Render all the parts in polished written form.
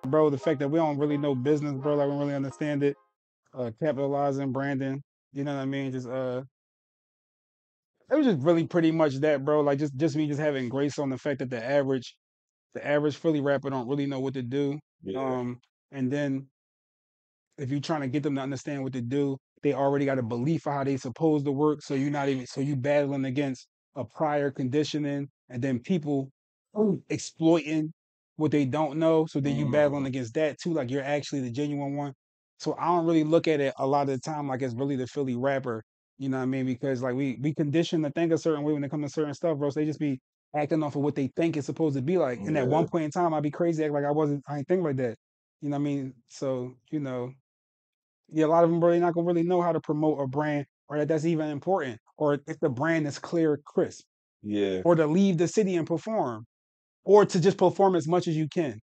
bro, the fact that we don't really know business, bro, like we don't really understand it, capitalizing, branding, you know what I mean? Just it was just really pretty much that, bro. Like just me just having grace on the fact that the average Philly rapper don't really know what to do. Yeah. And then if you're trying to get them to understand what to do, they already got a belief of how they supposed to work. So you're not even so you battling against a prior conditioning, and then people exploiting what they don't know. So then you battling Mm. against that too. Like you're actually the genuine one. So I don't really look at it a lot of the time like it's really the Philly rapper. You know what I mean? Because like we conditioned to think a certain way when it comes to certain stuff, bro. So they just be acting off of what they think it's supposed to be like. And at Yeah. one point in time, I'd be crazy, act like I ain't think like that. You know what I mean? So, yeah, a lot of them really not gonna really know how to promote a brand or that that's even important, or if the brand is clear, crisp, Yeah. or to leave the city and perform, or to just perform as much as you can.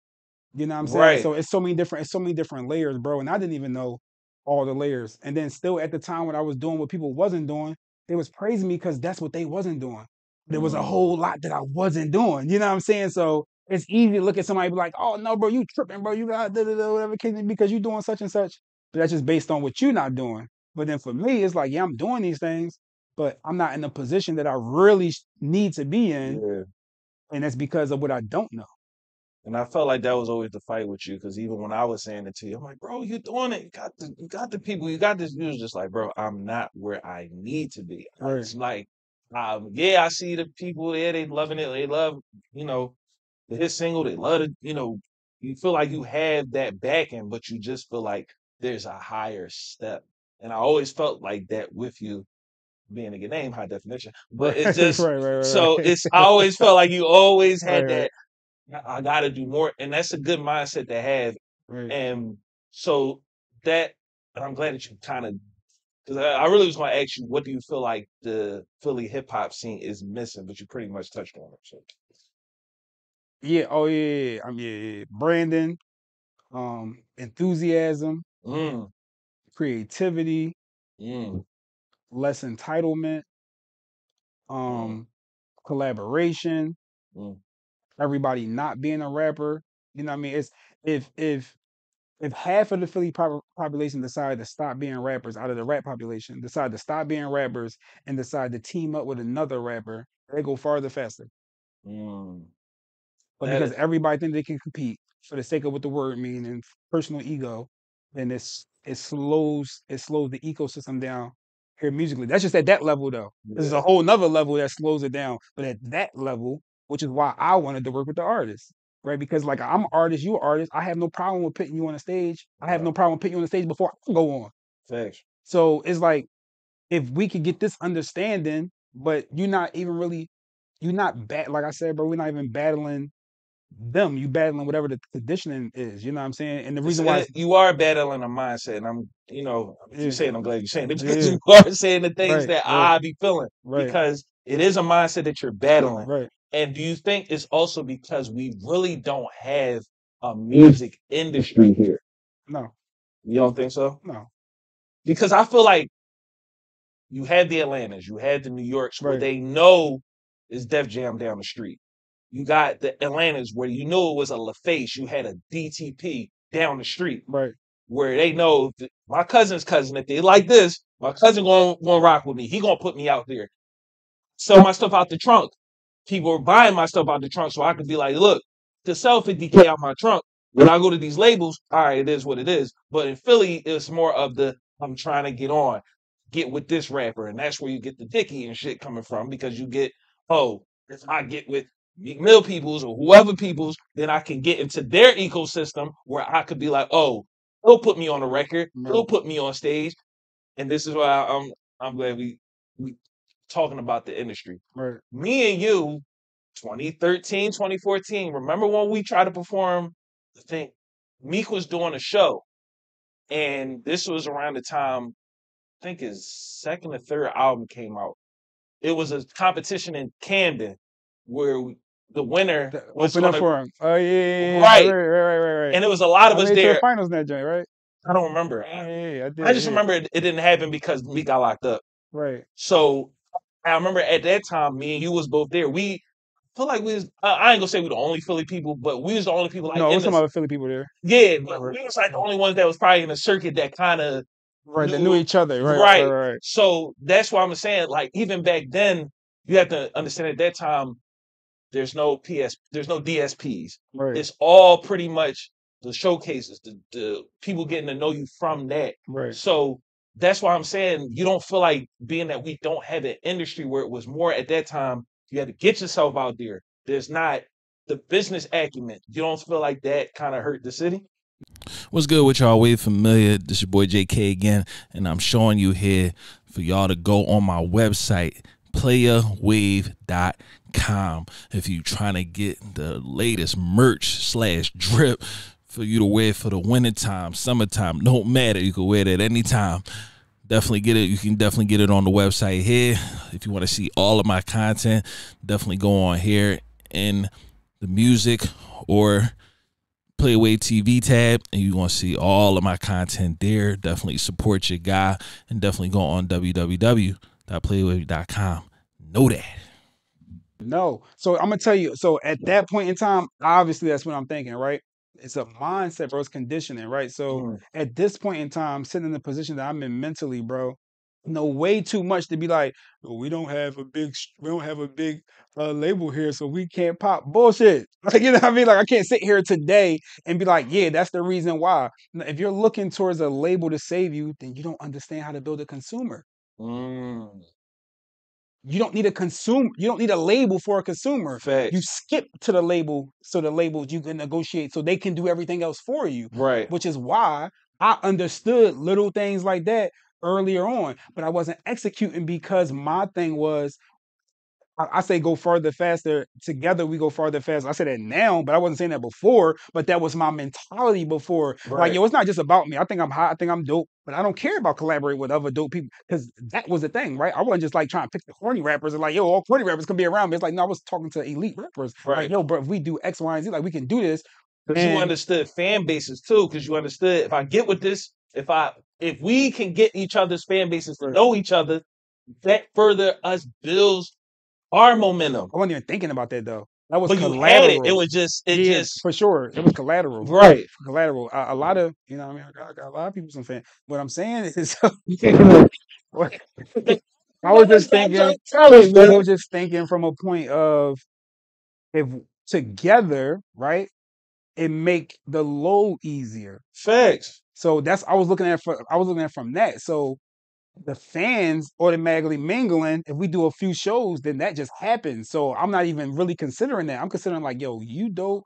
You know what I'm saying? Right. So it's so many different layers, bro. And I didn't even know all the layers. And then still at the time when I was doing what people wasn't doing, they was praising me because that's what they wasn't doing. There was a Mm. whole lot that I wasn't doing. You know what I'm saying? So it's easy to look at somebody and be like, oh no, bro, you tripping, bro. You got whatever case may be because you doing such and such. But that's just based on what you're not doing. But then for me, it's like, yeah, I'm doing these things, but I'm not in the position that I really need to be in. Yeah. And that's because of what I don't know. And I felt like that was always the fight with you, because even when I was saying it to you, I'm like, bro, you doing it. You got the people. You got this. You was just like, bro, I'm not where I need to be. Right. It's like, yeah, I see the people there. They loving it. They love, you know, the hit single. They love it. You feel like you have that backing, but you just feel like there's a higher step. And I always felt like that with you, being a good name, high definition. But Right, it's right, just right, so right, it's. I always felt like you always right, had right, that. I got to do more, and that's a good mindset to have. right. And so that, and I'm glad that you kind of, because I really was going to ask you, what do you feel like the Philly hip hop scene is missing? But you pretty much touched on it. So, Yeah. Oh yeah, yeah, yeah. Brandon, enthusiasm, mm, creativity, mm, less entitlement, mm, um, collaboration. mm, Everybody not being a rapper. You know what I mean? It's if if if half of the Philly population decide to stop being rappers out of the rap population, decide to stop being rappers and decide to team up with another rapper, they go farther faster. mm. But That because is, everybody think they can compete for the sake of what the word mean and personal ego, then it slows the ecosystem down here musically. That's just at that level though. This is a yeah, whole nother level that slows it down. But at that level, which is why I wanted to work with the artist. Right? Because like I'm an artist, you an artist. I have no problem with putting you on a stage. I have right. no problem with putting you on the stage before I go on. Facts. So it's like if we could get this understanding, but you're not bad like I said, bro, we're not even battling them, you battling whatever the conditioning is. You know what I'm saying? And the reason why it's You are battling a mindset, and if you yeah, say it, I'm glad you're saying it, because yeah, you are saying the things right, that right, I be feeling, right, because it is a mindset that you're battling. right. And do you think it's also because we really don't have a music industry here? No, You don't think so? no, Because I feel like you had the Atlantas, you had the New Yorks, where right, they know it's Def Jam down the street. You got the Atlantas where you knew it was a LaFace. You had a DTP down the street right, where they know my cousin's cousin, if they like this, my cousin gonna rock with me. He gonna put me out there. Sell my stuff out the trunk. People are buying my stuff out the trunk, so I could be like, look, to sell 50K out my trunk, when I go to these labels, all right, it is what it is. But in Philly, it's more of the I'm trying to get with this rapper, and that's where you get the Dicky and shit coming from, because you get, oh, if I get with Meek Mill peoples or whoever peoples, then I can get into their ecosystem where I could be like, oh, he'll put me on the record, right, he'll put me on stage, and this is why I'm glad we talking about the industry. right. Me and you, 2013, 2014. Remember when we tried to perform the thing? Meek was doing a show, and this was around the time I think his second or third album came out. It was a competition in Camden where the winner was Open up gonna, for him. Oh yeah, yeah, yeah. right, Right, right, right, right, right. and it was a lot of I us made it to the there. finals in that joint, right? I don't remember. Yeah, yeah, yeah, I I did, just yeah. remember it didn't happen because Meek got locked up. Right, So I remember at that time, me and you was both there. We feel like we was, I ain't gonna say we the only Philly people, but we was the only people like No, in there's some this. other Philly people there. Yeah, but we was like the only ones that was probably in the circuit that kind of Right, they knew knew. each other. Right. Right. So that's why I'm saying, like, even back then, you have to understand at that time, there's no DSPs. Right, It's all pretty much the showcases, the people getting to know you from that. right. So that's why I'm saying you don't feel like being that we don't have an industry where it was more at that time, you had to get yourself out there. There's not the business acumen. You don't feel like that kind of hurt the city? What's good with y'all? Wave familiar. This your boy JK again, and I'm showing you here for y'all to go on my website, PlayaWave.com. If you trying to get the latest merch / drip for you to wear for the wintertime, summertime, don't matter. You can wear it at any time. Definitely get it. You can definitely get it on the website here. If you want to see all of my content, definitely go on here in the music or PlayaWave TV tab, and you're going to see all of my content there. Definitely support your guy, and definitely go on www.playawave.com. Know that. No. So I'm gonna tell you. So at that point in time, obviously that's what I'm thinking, right? It's a mindset, bro. It's conditioning, right? So Mm. at this point in time, sitting in the position that I'm in mentally, bro, know way too much to be like, "Oh, we don't have a big label here, so we can't pop bullshit." Like, you know what I mean? Like, I can't sit here today and be like, yeah, that's the reason why. If you're looking towards a label to save you, then you don't understand how to build a consumer. Mm. You don't need a consumer. You don't need a label for a consumer. You Facts. skip to the label so the labels you can negotiate so they can do everything else for you. Right. Which is why I understood little things like that earlier on, but I wasn't executing because my thing was I say go farther faster. Together we go farther faster. I say that now, but I wasn't saying that before. But that was my mentality before. Like, Right. yo, it's not just about me. I think I'm hot. I think I'm dope. But I don't care about collaborating with other dope people because that was the thing, right? I wasn't just like trying to pick the corny rappers and like, yo, all corny rappers can be around me. It's like, no, I was talking to elite rappers. Like, Right. yo, bro, if we do X, Y, and Z, like we can do this. Because you And understood fan bases too. Because you understood if I get with this, if we can get each other's fan bases to right, know each other, that further us builds our momentum. I wasn't even thinking about that though. That was But you had it. It collateral. was just Yeah, for sure. It was collateral. right. Collateral. A lot of, you know, what I mean, I got a lot of people some fan. What I'm saying is, what- I was just thinking. I was just thinking from a point of if together, right, it make the load easier. Facts. So that's I was looking at it from that. So the fans automatically mingling. If we do a few shows, then that just happens. So I'm not even really considering that. I'm considering like, yo, you dope,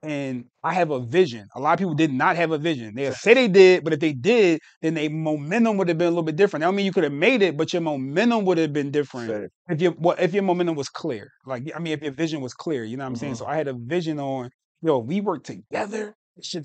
and I have a vision. A lot of people did not have a vision. They say they did, but if they did, then their momentum would have been a little bit different. I don't mean you could have made it, but your momentum would have been different Facts. if your momentum was clear. Like, I mean, if your vision was clear, you know what I'm saying? Mm-hmm. So I had a vision on, yo, we work together. It's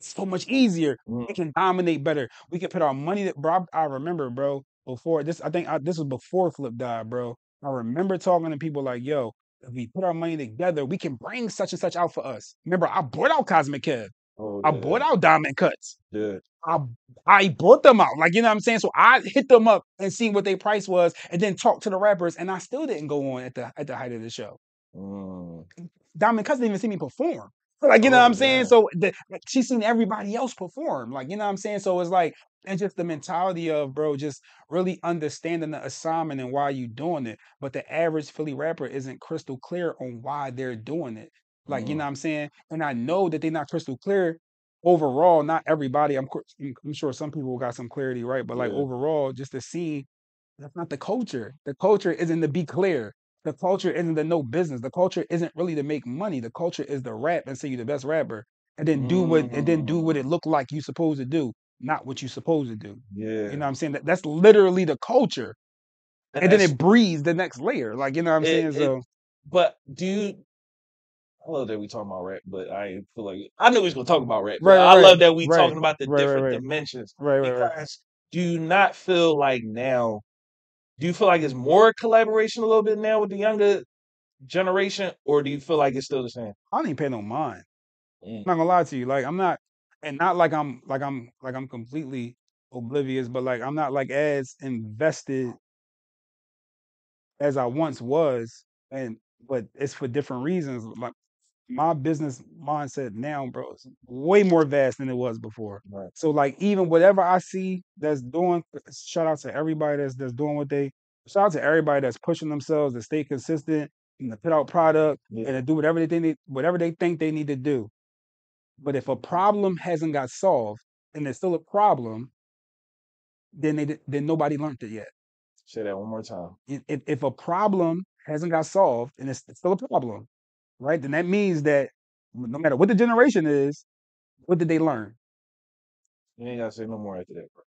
so much easier. We can dominate better. We can put our money that, bro. I remember, bro, before this, this was before Flip died, bro. I remember talking to people like, yo, if we put our money together, we can bring such and such out for us. Remember, I bought out Cosmic Kev. Oh I yeah. bought out Diamond Cuts. Yeah. I I bought them out. Like, you know what I'm saying? So I hit them up and seen what their price was and then talked to the rappers, and I still didn't go on at the height of the show. Mm. Diamond Cuts didn't even see me perform. Like, you know what Oh I'm saying? yeah. So like, she's seen everybody else perform. Like, you know what I'm saying? So it's like, and just the mentality of, bro, just really understanding the assignment and why you doing it. But the average Philly rapper isn't crystal clear on why they're doing it. Like, you know Mm. what I'm saying? And I know that they're not crystal clear overall. Not everybody. I'm sure some people got some clarity, right? But like Yeah. overall, just to see that's not the culture. The culture isn't to be clear. The culture isn't to know business. The culture isn't really to make money. The culture is to rap and say you're the best rapper, and then do what it Mm. look like you supposed to do, not what you supposed to do. You Yeah. know what I'm saying? That's literally the culture, And and then that's it breathes the next layer. Like, you know what I'm saying? it. So But do you? I love that we talking about rap, but I ain't feel like I knew we was gonna talk about rap, but right, I right, love that we right, talking about the right, right, different right, dimensions right, right, right. because do you not feel like now? Do you feel like it's more collaboration a little bit now with the younger generation, or do you feel like it's still the same? I don't even pay no mind. Mm. I'm not gonna lie to you. Like, I'm not, and not like I'm completely oblivious, but like I'm not like as invested as I once was. And but it's for different reasons. Like my business mindset now, bro, is way more vast than it was before. Right. So like even whatever I see that's doing, shout out to everybody that's doing what they shout out to everybody that's pushing themselves to stay consistent and to put out product and to do whatever they think they need to do. But if a problem hasn't got solved and there's still a problem, then nobody learned it yet. Say that one more time. If a problem hasn't got solved and it's still a problem, right? Then that means that no matter what the generation is, what did they learn? You ain't gotta say no more after that, bro.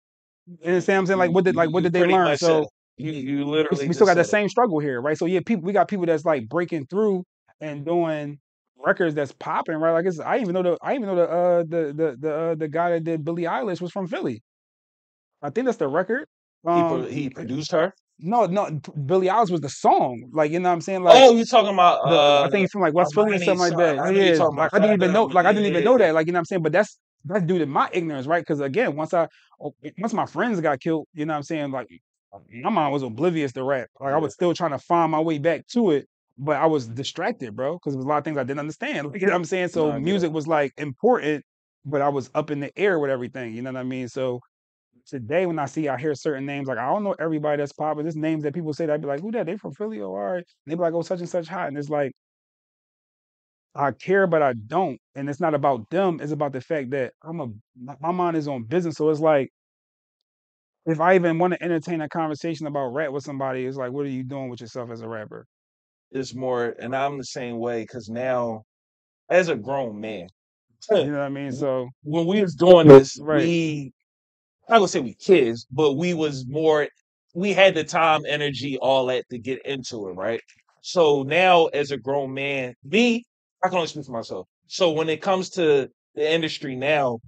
You understand what I'm saying? Like what did they pretty learn? much said So it. You literally we still just got that said it. same struggle here, right? So yeah, we got people that's like breaking through and doing records that's popping, right? Like I even know the guy that did Billie Eilish was from Philly. I think that's the record. He produced her. No, Billie Eilish was the song. Like, you know what I'm saying? Like Oh, you talking about I think he's from like West Philly or something Hermione's like son. that. I know you're Yeah, talking like about Fat Bell. I didn't even know Yeah. that. Like, you know what I'm saying? But that's due to my ignorance, right? Because again, once my friends got killed, you know what I'm saying? Like my mind was oblivious to rap. Like I was still trying to find my way back to it, but I was distracted, bro, because there was a lot of things I didn't understand. Like, you know what I'm saying? So No, I get it. music was like important, but I was up in the air with everything. You know what I mean? So today when I hear certain names, like I don't know everybody that's popping. There's names that people say that I'd be like, who that? They from Philly? Oh, all right. And they be like, oh, such and such hot. And it's like, I care, but I don't. And it's not about them. It's about the fact that my mind is on business. So it's like, if I even want to entertain a conversation about rap with somebody, it's like, what are you doing with yourself as a rapper? It's more, and I'm the same way because now, as a grown man, You know what I mean? So, when we was doing this, right. I'm not gonna say we kids, but we had the time, energy, all that to get into it, right? So now, as a grown man, I can only speak for myself. So when it comes to the industry now,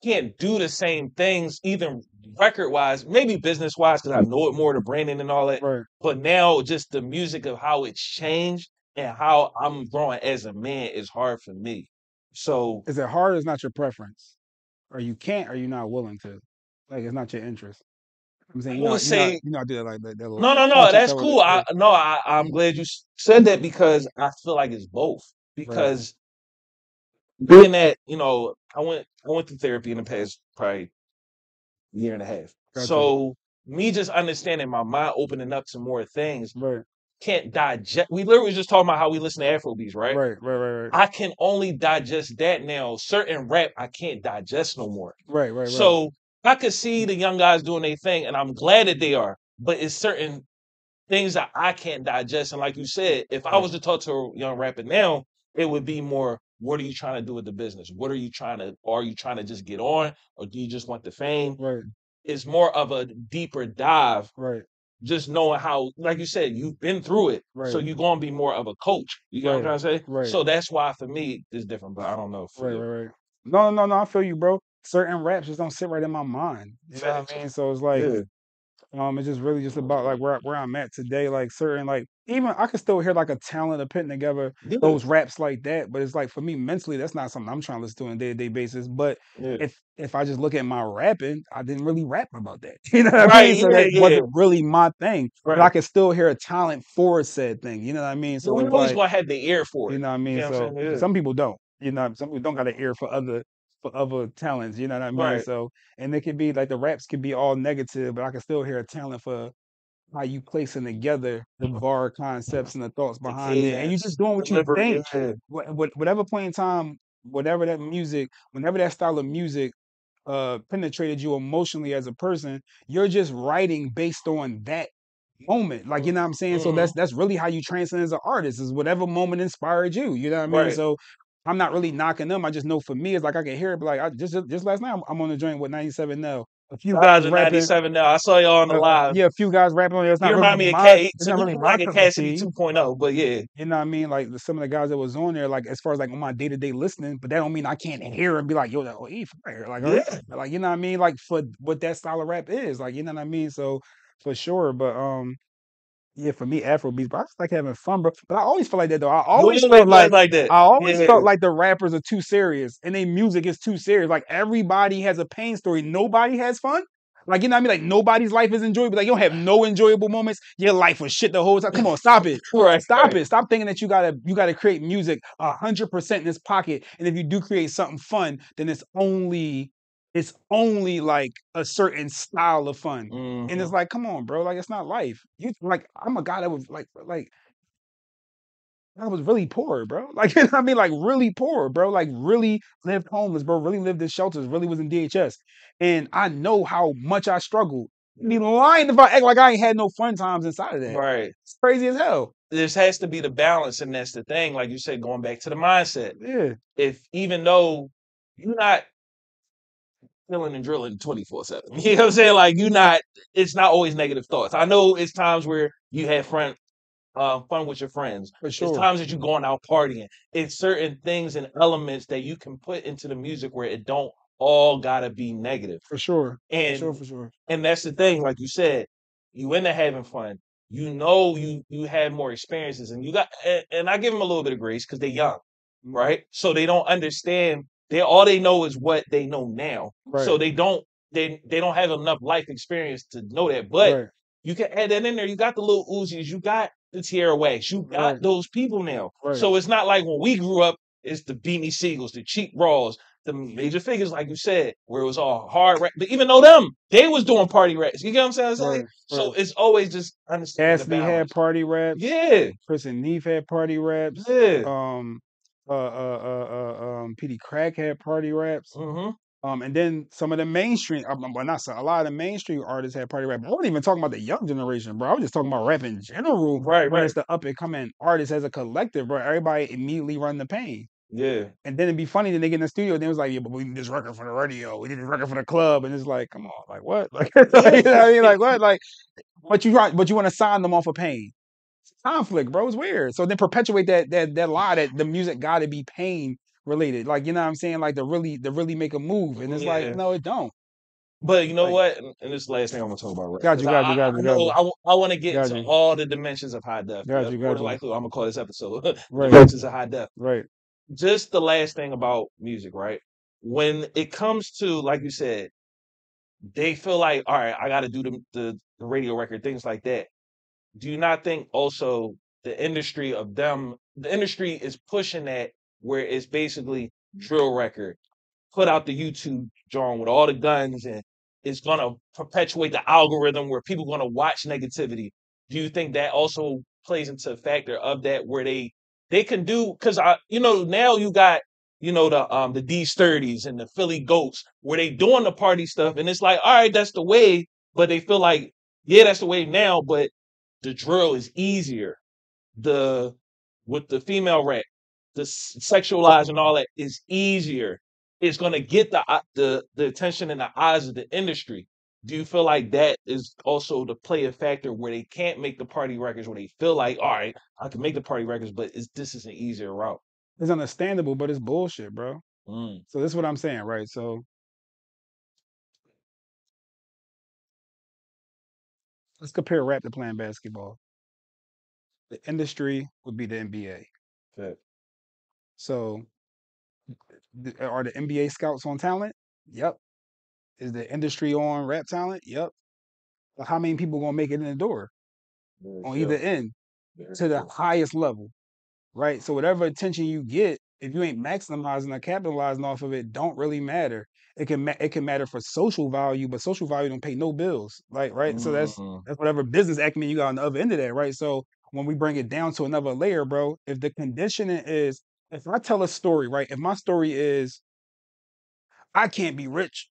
can't do the same things, even record wise, maybe business wise, because I know it more, the branding and all that. Right. But now, just the music of how it's changed and how I'm growing as a man is hard for me. So Is it hard or is not your preference? Or you can't or you're not willing to? Like it's not your interest. I'm saying I would say, I do that like that little no, conscious that's that was cool. I'm glad you said that because I feel like it's both. right. Because being that I went to therapy in the past probably year and a half. Gotcha. So me just understanding my mind opening up to more things Right. can't digest. We literally just talking about how we listen to Afrobeats, right? Right. I can only digest that now. Certain rap I can't digest no more. Right. So I could see the young guys doing their thing, and I'm glad that they are. But it's certain things that I can't digest. And like you said, if I was to talk to a young rapper now, it would be more, what are you trying to do with the business? Are you trying to just get on, or do you just want the fame? Right. It's more of a deeper dive, Right. just knowing how, like you said, you've been through it. So Right. you're gonna be more of a coach. You get what I'm trying to say? Right. So that's why for me it's different, but I don't know for you. Right. No, I feel you, bro. Certain raps just don't sit right in my mind. You know what I mean? So it's like Yeah. it's just really just about like where I'm at today. Like certain like even I can still hear like a talent of putting together Yeah. those raps like that. But it's like for me mentally, that's not something I'm trying to listen to on a day-to-day basis. But Yeah. if I just look at my rapping, I didn't really rap about that. You know what I mean? Right, So yeah, that yeah. wasn't really my thing. But I Right. can still hear a talent for said thing. You know what I mean? Yeah, So we it's always like, gonna have the ear for you it. know what I You mean? get what So I'm saying? Yeah. some people don't. You know, some people don't got an ear for other talents. You know what I mean? Right. So and it could be like the raps could be all negative, but I can still hear a talent for how you placing together the bar concepts and the thoughts The behind it, and you cadence, just doing what you delivery, think. yeah. Whatever point in time, whatever that music, whenever that style of music penetrated you emotionally as a person, you're just writing based on that moment. Like you know what I'm saying? So Mhm. that's really how you transcend as an artist, is whatever moment inspired you. You know what I mean? Right. So I'm not really knocking them. I just know for me, it's like I can hear it. But like just last night, I'm on the joint with 97 now. A few Shout out guys to rapping. 97 now. I saw y'all on the live. Yeah, a few guys rapping on there. It's He not really remind me of my, K. it's So not he really look my like a cup of Cassidy tea. 2.0, but yeah. You know what I mean? Like some of the guys that was on there, like as far as like on my day to day listening, but that don't mean I can't hear and be like, yo, he fire. Like, all right. Yeah. Like you know what I mean? Like for what that style of rap is, like you know what I mean? So for sure, but yeah, for me, Afrobeats, but I just like having fun, bro. But I always felt like that though. You always was like that. I always Yeah. felt like the rappers are too serious and their music is too serious. Like everybody has a pain story. Nobody has fun. Like, you know what I mean? Like, nobody's life is enjoyable. Like, you don't have no enjoyable moments. Your life was shit the whole time. Come on, stop it. Right. Stop it. Stop thinking that you gotta create music 100% in this pocket. And if you do create something fun, then it's only like a certain style of fun. And it's like, come on, bro. Like, it's not life. You like, I'm a guy that was like I was really poor, bro. Like, you know what I mean? Like, really poor, bro. Like, really lived homeless, bro. Really lived in shelters. Really was in DHS. And I know how much I struggled. I'd be lying if I act like I ain't had no fun times inside of that. Right. It's crazy as hell. There has to be the balance, and that's the thing. Like you said, going back to the mindset. Yeah, If even though you're not feeling and drilling 24/7, you know what I'm saying? Like it's not always negative thoughts. I know it's times where you have fun with your friends. for It's sure. times that you're going out partying. It's certain things and elements that you can put into the music where it don't all gotta be negative. For sure. And For sure. and that's the thing, like you said, you end up having fun. You know you have more experiences, and you got and I give them a little bit of grace because they're young, Mhm. right? So they don't understand. All they know is what they know now. So Right. they don't have enough life experience to know that. But Right. you can add that in there. You got the little Uzis, you got the Tierra Wax, you got Right. those people now. Right. So it's not like when we grew up, it's the Beanie Siegels, the Cheap Raws, the major figures, like you said, where it was all hard rap. But even though they was doing party raps. You get what I'm saying? Right. So Right. it's always just understanding the Cassidy had balance. party raps. Yeah. Chris and Neef had party raps. Yeah. Petey Crack had party raps. Mm-hmm. And then some of the mainstream, well, not some, a lot of the mainstream artists had party rap. I wasn't even talking about the young generation, bro. I was just talking about rap in general. Right, When right. it's the up and coming artists as a collective, bro, everybody immediately run the pain. Yeah. And then it'd be funny that they get in the studio, and it was like, yeah, but we need this record for the radio, we need this record for the club, and it's like, come on, like what? Like, you know what I mean? Like what? Like, but you want to sign them off of pain. It's conflict, bro. It's weird. So then perpetuate that lie that the music got to be pain related. Like, you know what I'm saying? Like to really make a move. And it's like, Yeah. no, it don't. But you know Like, what? And this is the last thing I'm gonna talk about, right? got 'Cause you, got you, got I you, got know you, I want to get got into you, all the dimensions of high def. got you, More got than you. likely, I'm gonna call this episode Right, "Dimensions of High Def." right. Just the last thing about music, right? When it comes to, like you said, they feel like, all right, I got to do the radio record, things like that. Do you not think also the industry is pushing that where it's basically drill record, put out the YouTube drawing with all the guns, and it's gonna perpetuate the algorithm where people gonna watch negativity. Do you think that also plays into a factor of that where they can do, because now you got the D30s and the Philly Goats where they doing the party stuff, and it's like, all right, that's the way, but they feel like, yeah, that's the way now, but the drill is easier. The With the female rap, the sexualized and all that is easier. It's gonna get the attention and the eyes of the industry. Do you feel like that is also the play a factor where they can't make the party records, where they feel like, all right, I can make the party records, but this is an easier route? It's understandable, but it's bullshit, bro. Mm, So this is what I'm saying, right? So let's compare rap to playing basketball. The industry would be the NBA. fact. So are the NBA scouts on talent? Yep. Is the industry on rap talent? Yep. But how many people gonna make it in the door Very on either few. end Very to the few. highest level, right? So whatever attention you get, if you ain't maximizing or capitalizing off of it, don't really matter. It can matter for social value, but social value don't pay no bills, like right. So Mm, that's whatever business acumen you got on the other end of that, right? So when we bring it down to another layer, bro, if the conditioning is, if I tell a story, right? If my story is I can't be rich,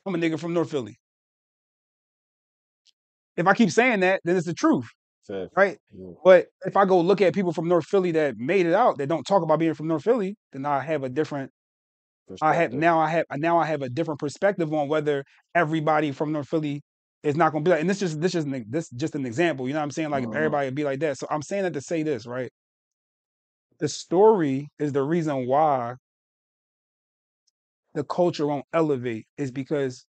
I'm a nigga from North Philly. If I keep saying that, then it's the truth, fact. right? Yeah. But if I go look at people from North Philly that made it out, that don't talk about being from North Philly, then I have a different. Perspective. I have a different perspective on whether everybody from North Philly is not going to be like. And this just an example. You know what I'm saying? Like if Mhm. everybody would be like that. So I'm saying that to say this, right? The story is the reason why the culture won't elevate. Is because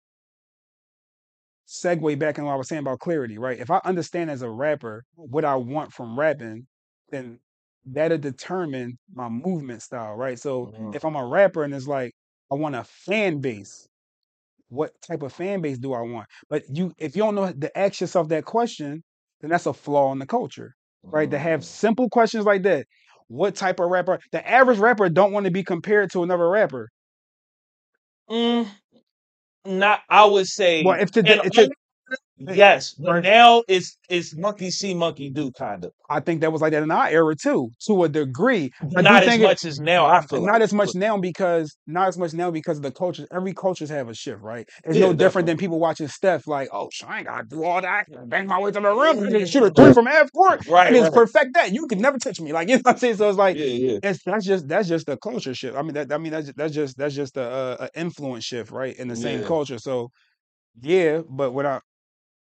segue back in what I was saying about clarity, right? If I understand as a rapper what I want from rapping, then that'll determine my movement style, right? So Mhm. if I'm a rapper and it's like I want a fan base, what type of fan base do I want? But if you don't know to ask yourself that question, then that's a flaw in the culture, right? To have simple questions like that. What type of rapper? The average rapper don't want to be compared to another rapper. Mm, not, I would say, Well, if and to yes, but right. now it's monkey see, monkey do, kind of. I think that was like that in our era too, to a degree. I do Not as think it much as now, I feel not like. as much now because of the culture. Every cultures have a shift, right? It's Yeah, no different definitely. than people watching Steph, like, oh, so I ain't gotta do all that. I can bang my way to the rim. I can shoot a three from half court. I Right, can just right. perfect that. You can never touch me. Like, you know what I'm saying? So it's like Yeah. that's just the culture shift. I mean that's just a influence shift, right? In the same Yeah. culture. So yeah, but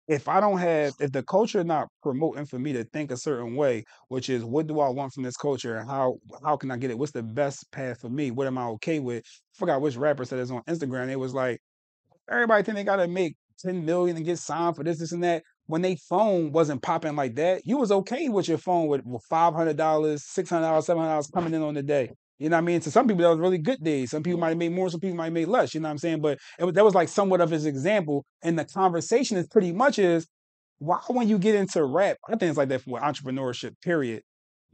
if the culture not promoting for me to think a certain way, which is what do I want from this culture and how can I get it? What's the best path for me? What am I okay with? I forgot which rapper said this on Instagram. It was like everybody think they gotta make 10 million and get signed for this and that. When they phone wasn't popping like that, you was okay with your phone with $500, $600, $700 coming in on the day. You know what I mean? To some people, that was really good days. Some people might have made more, some people might have made less. You know what I'm saying? But that was like somewhat of his example. And the conversation is pretty much is why when you get into rap, I think it's like that for entrepreneurship, period.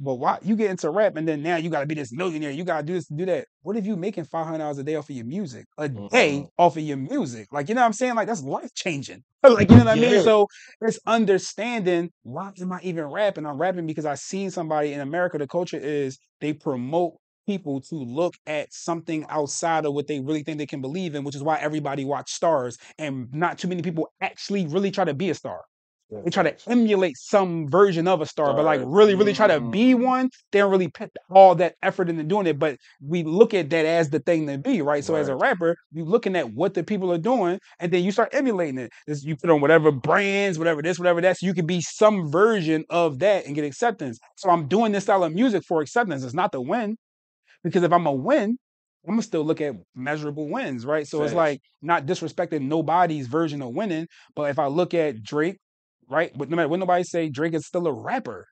But why you get into rap and then now you gotta be this millionaire, you gotta do this, do that. What if you making $500 a day off of your music? A day off of your music. Like, you know what I'm saying? Like that's life changing. Like, you know what I mean? Yeah. So it's understanding why am I even rapping? I'm rapping because I seen somebody in America, the culture is they promote people to look at something outside of what they really think they can believe in, which is why everybody watch stars and not too many people actually really try to be a star. They try to emulate some version of a star, but like Start. really, really try to be one. They don't really put all that effort into doing it. But we look at that as the thing to be, right? So as a Right. rapper, you looking at what the people are doing, and then you start emulating it. You put on whatever brands, whatever this, whatever that. So you can be some version of that and get acceptance. So I'm doing this style of music for acceptance. It's not to win. Because if I'm a win, I'm gonna still look at measurable wins, right? So it's Facts. like not disrespecting nobody's version of winning, but if I look at Drake, right? But no matter what nobody say, Drake is still a rapper.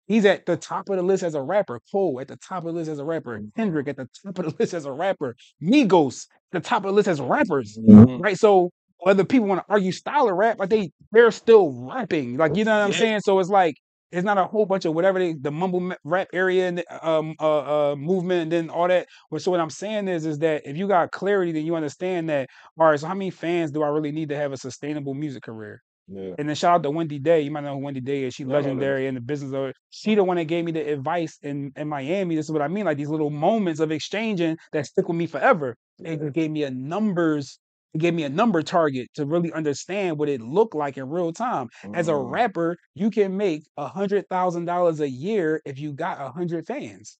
He's at the top of the list as a rapper. Cole at the top of the list as a rapper. Kendrick at the top of the list as a rapper. Migos at the top of the list as rappers, right? So whether people want to argue style of rap, like they're still rapping, like you know what I'm Yeah. saying. So it's like it's not a whole bunch of whatever the rap area and the, movement and then all that. So what I'm saying is that if you got clarity, then you understand that. All right, so how many fans do I really need to have a sustainable music career? Yeah. And then shout out to Wendy Day. You might know who Wendy Day is. She's Yeah, I know that. legendary in the business of it. She the one that gave me the advice in Miami. This is what I mean. Like these little moments of exchanging that stick with me forever. It just gave me it gave me a number target to really understand what it looked like in real time. As a rapper, you can make $100,000 a year if you got 100 fans,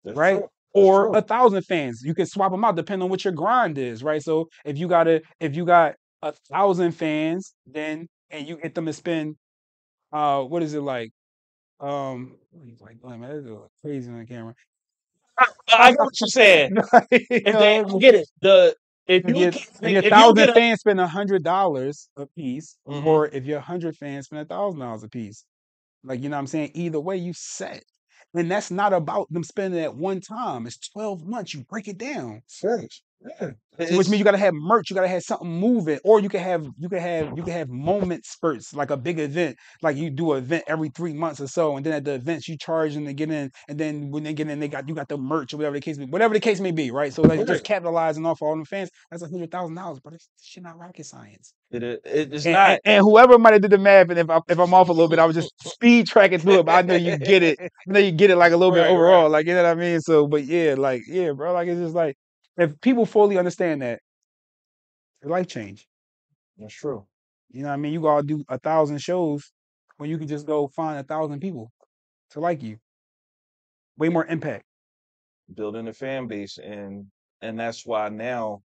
That's right? true. That's Or true. 1,000 fans. You can swap them out depending on what your grind is, right? So if you got 1,000 fans, then and you get them to spend what is it like? He's like, oh, man, this is crazy on the camera. I get what you're saying. You If they, know, I get it. if you if your if you get 1,000 a, fans spend $100 a piece, Mhm. or if your 100 fans spend $1,000 a piece, like you know what I'm saying. Either way, you set, and that's not about them spending it at one time. It's 12 months. You break it down. Facts. Yeah. So which means It's you gotta have merch, you gotta have something moving, or you can have moment spurts, like a big event, like you do an event every 3 months or so, and then at the events you charge them to get in, and then when they get in, you got the merch or whatever the case may be, right? So like right. just capitalizing off all the fans, that's $100,000, but it's shit not rocket science. It's not. And whoever might have did the math, and if I'm off a little bit, I was just speed tracking through it, but I know you get it. I know you get it like a little bit Right, right. overall, like you know what I mean. So, but yeah, like yeah, bro, like it's just like if people fully understand that your life change. That's true. You know what I mean? You gotta do 1,000 shows when you can just go find 1,000 people to like you. Way more impact. Building a fan base, and that's why now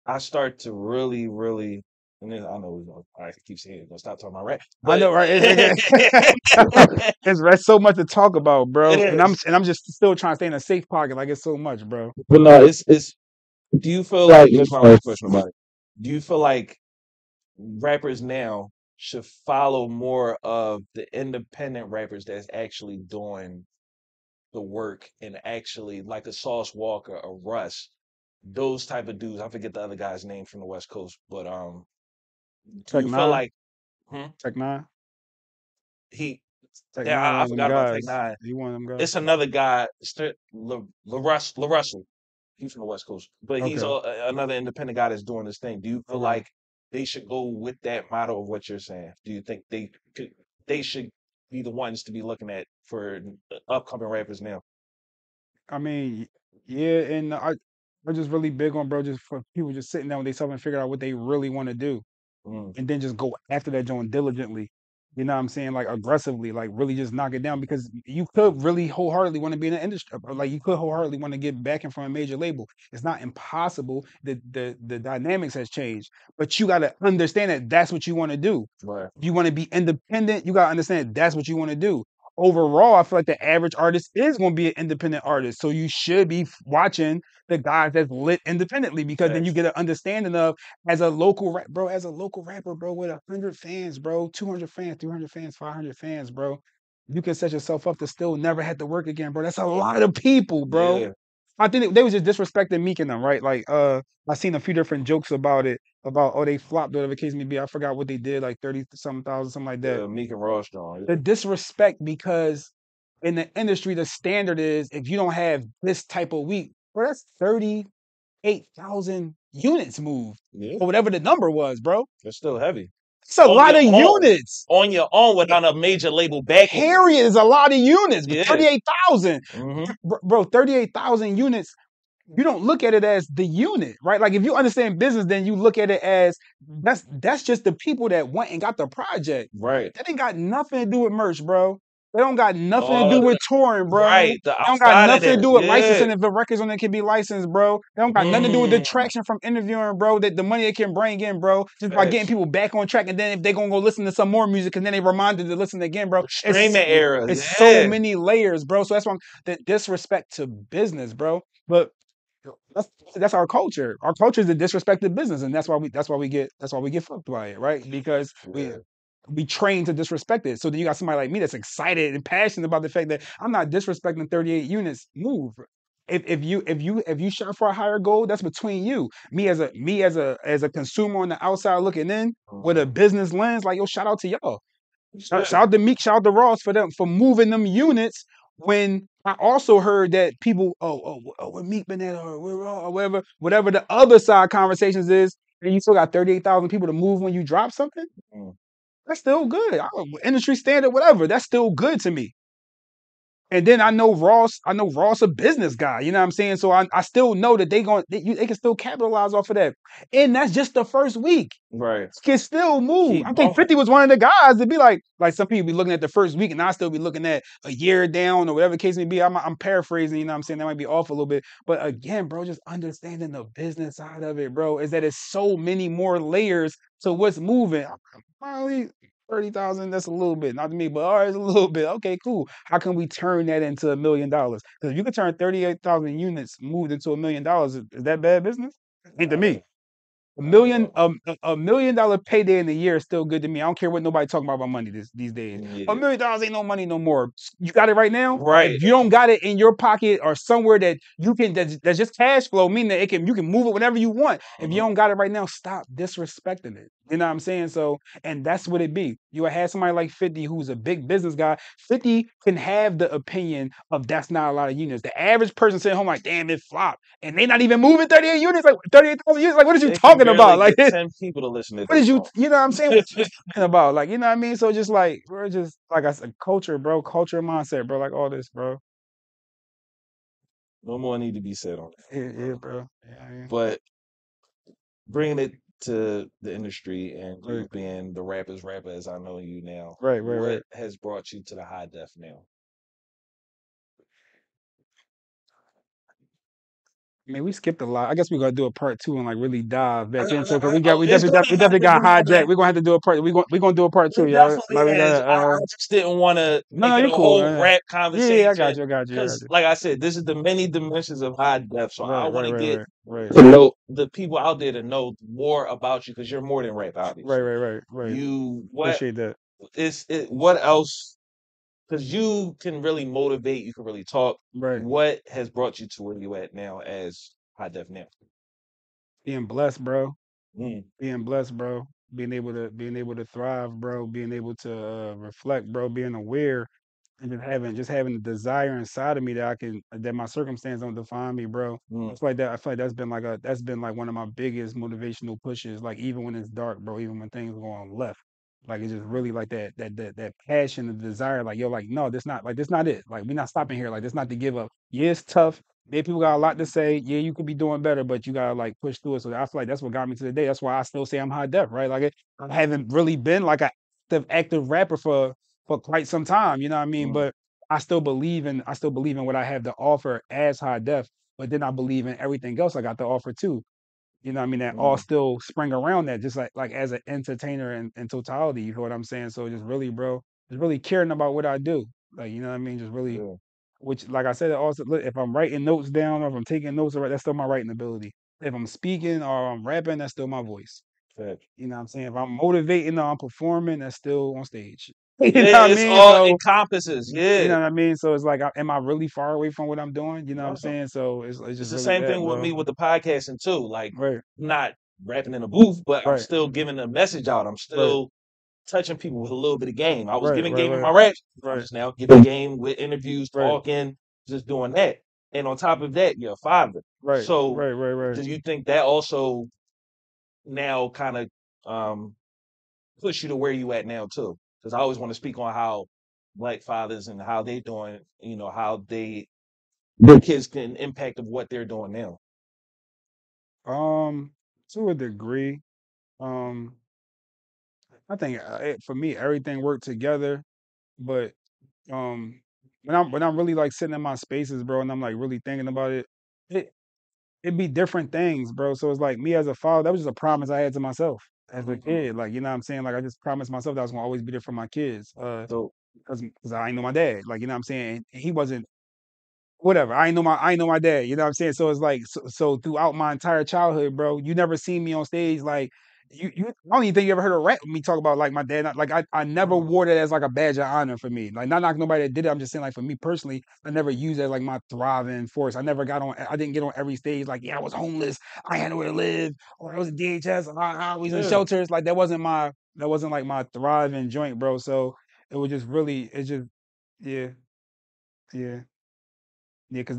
I start to really, really. And then I know I keep saying it, gonna stop talking about rap, I but know, right? It's so much to talk about, it bro. is. And I'm just still trying to stay in a safe pocket. Like it's so much, bro. But no, it's. Do you feel like, here's my last question about it? Do you feel like rappers now should follow more of the independent rappers that's actually doing the work and actually like a Sauce Walker, a Russ? those type of dudes. I forget the other guy's name from the West Coast, but do Tech you feel Nine, like Tech Nine, he? Tech Yeah, Nine, one I of them forgot about Tech guys. Nine. He one of them guys. It's another guy, LaRussell. He's from the West Coast, but he's Okay, another independent guy that's doing this thing. Do you feel okay. like they should go with that model of what you're saying? Do you think they should be the ones to be looking at for upcoming rappers now? I mean, yeah, and I'm just really big on, bro, just for people just sitting down with themselves and figure out what they really want to do, Mm, and then just go after that joint diligently. You know what I'm saying? Like aggressively, like really just knock it down because you could really wholeheartedly want to be in the industry, or like you could wholeheartedly want to get backing from a major label. It's not impossible. The dynamics has changed, but you got to understand that that's what you want to do. right. You want to be independent, you got to understand that's what you want to do. Overall, I feel like the average artist is going to be an independent artist. So you should be watching the guys that's lit independently because then you Facts. get an understanding of as a local rap, bro, as a local rapper, bro, with 100 fans, bro, 200 fans, 300 fans, 500 fans, bro. You can set yourself up to still never have to work again, bro. That's a lot of people, bro. Yeah, I think they was just disrespecting Meek and them, right? Like, I seen a few different jokes about it, about oh they flopped, whatever the case may be. I forgot what they did, like 30 something thousand, something like that. the Meek and Ross John. The Yeah. disrespect because in the industry the standard is if you don't have this type of week, bro, that's 38,000 units moved Yeah, or whatever the number was, bro. it's still heavy It's a on lot your of own, units. without a major label backing you. Period is a lot of units, but Yeah. 38,000, Mm-hmm. bro, 38,000 units. You don't look at it as the unit, right? Like if you understand business, then you look at it as that's just the people that went and got the project. Right. That ain't got nothing to do with merch, bro. They don't got nothing to do All with touring, bro. right. The They don't got outside of nothing to that. do with Yeah. licensing if the records on it can be licensed, bro. They don't got nothing to do with the Mm, traction from interviewing, bro. That the money it can bring in, bro. Just by getting facts. people back on track, and then if they gonna go listen to some more music, and then they reminded to listen again, bro. Streaming era. It's so Yeah. many layers, bro. So that's why the disrespect to business, bro. But that's that's our culture. Our culture is the disrespected business, and that's why we get fucked by it, right? Because Yeah. we train to disrespect it. So then you got somebody like me that's excited and passionate about the fact that I'm not disrespecting 38 units. Move. If you shot for a higher goal, that's between you. Me as a consumer on the outside looking in with a Mhm. business lens, like yo, shout out to y'all. Shout Yeah. out to Meek, shout out to Ross for them for moving them units. When I also heard that people, where Meek been at, or whatever the other side conversations is, and you still got 38,000 people to move when you drop something. Mm, That's still good. Industry standard, whatever. That's still good to me. And then I know Ross a business guy, you know what I'm saying? So I still know that they can still capitalize off of that. And that's just the first week. right. Can still move. Keep I think going. 50 was one of the guys to be like some people be looking at the first week and I still be looking at a year down or whatever the case may be. I'm paraphrasing, you know what I'm saying? That might be off a little bit. But again, bro, just understanding the business side of it, bro, is that it's so many more layers to what's moving. Finally, 30,000, that's a little bit, not to me, but all right, it's a little bit. Okay, cool. How can we turn that into $1 million? Because if you can turn 38,000 units moved into $1 million, is that bad business? Ain't to Uh, me. A not at million, all. $1 million payday in a year is still good to me. I don't care what nobody talking about money these days. A Yeah. $1 million ain't no money no more. You got it right now. Right. If you don't got it in your pocket or somewhere that you can, that's just cash flow, meaning that you can move it whenever you want. If you Mhm. don't got it right now, stop disrespecting it. You know what I'm saying? So, and that's what it be. You would have somebody like 50 who's a big business guy. 50 can have the opinion of that's not a lot of units. The average person sitting home like, damn, it flopped. And they not even moving 38 units, like 38,000 units. Like, what are you They can talking about? barely Like, get 10 people to listen to what their is song. you know what I'm saying? What you talking about? Like, you know what I mean? So just like, we're just, like I said, culture, bro, culture mindset, bro, like all this, bro. No more need to be said on that. Yeah, yeah, bro. Yeah, I mean, But bringing it to the industry and right, you being the rapper as I know you now, right. what has brought you to the high def now? I mean, we skipped a lot. I guess we're gonna do a part two and like really dive back into it because we It's gonna have definitely to got do hijacked. that. We're gonna have to do a part. We gonna do a part two, It y'all. definitely Like we has. gotta. I just didn't want to No, make no, it you a cool. whole rap Yeah, I conversation got you. I got you. I got because, you. like I said, this is the many dimensions of high def. So I Right, want right, to right, get right, right, to know the people out there to know more about you because you're more than rap, right, obviously. right, right, right. What Appreciate that. is it? What else? Because you can really motivate, you can really talk. Right. What has brought you to where you at now as High Def now? Being blessed, bro. Mm, Being blessed, bro. Being able to thrive, bro. Being able to reflect, bro. Being aware, and just having the desire inside of me that my circumstance don't define me, bro. mm, I feel like that's been like one of my biggest motivational pushes. Like even when it's dark, bro. Even when things go on left, like it's just really like that passion and desire. Like yo, like no, this not it. Like we're not stopping here. Like this not to give up. Yeah, it's tough. Yeah, people got a lot to say. Yeah, you could be doing better, but you gotta like push through it. So I feel like that's what got me to the day. That's why I still say I'm high def, right? Like I haven't really been like a active rapper for quite some time. You know what I mean? mm, But I still believe in what I have to offer as high def. But then I believe in everything else I got to offer too. You know what I mean? That all mm. still spring around that, just like as an entertainer in totality. You know what I'm saying? So just really, bro, just really caring about what I do. Like you know what I mean? Just really, Yeah, which like I said, also look, if I'm writing notes down or if I'm taking notes, that's still my writing ability. If I'm speaking or I'm rapping, that's still my voice. facts. You know what I'm saying? If I'm motivating or I'm performing, that's still on stage. You know Yeah, what I it's mean? all So encompasses. you Yeah. know what I mean? So it's like, am I really far away from what I'm doing? You know what I'm No. saying? So it's It's just the really same that, thing with bro. me with the podcasting too. Like, Right, I'm not rapping in a booth, but I'm right, still giving a message out. I'm right, still touching people with a little bit of game. I was right, giving right, game in right, my raps. I'm right, just now giving game with interviews, right, talking, just doing that. And on top of that, you're a father. right, So right, right, right. do you think that also now kind of push you to where you at now too? Because I always want to speak on how black fathers and how they doing, how their kids can impact of what they're doing now. To a degree, um, I think for me everything worked together, but um, when I'm really like sitting in my spaces, bro, and I'm like really thinking about it, it it'd be different things, bro. So it's like me as a father, that was just a promise I had to myself as a kid. Like, you know what I'm saying? Like I just promised myself that I was gonna always be there for my kids. So Because I ain't know my dad. Like, you know what I'm saying? And he wasn't whatever. I ain't know my dad. You know what I'm saying? So it's like so throughout my entire childhood, bro, you never seen me on stage like I don't even think you ever heard a rap with me talk about like my dad. Like I never wore that as like a badge of honor for me. Like not knocking nobody that did it. I'm just saying like for me personally, I never used it as like my thriving force. I didn't get on every stage like, yeah, I was homeless, I had nowhere to live, or I was a DHS, I was in yeah. shelters. Like that wasn't like my thriving joint, bro. So it was just really it's just yeah, yeah. Yeah, because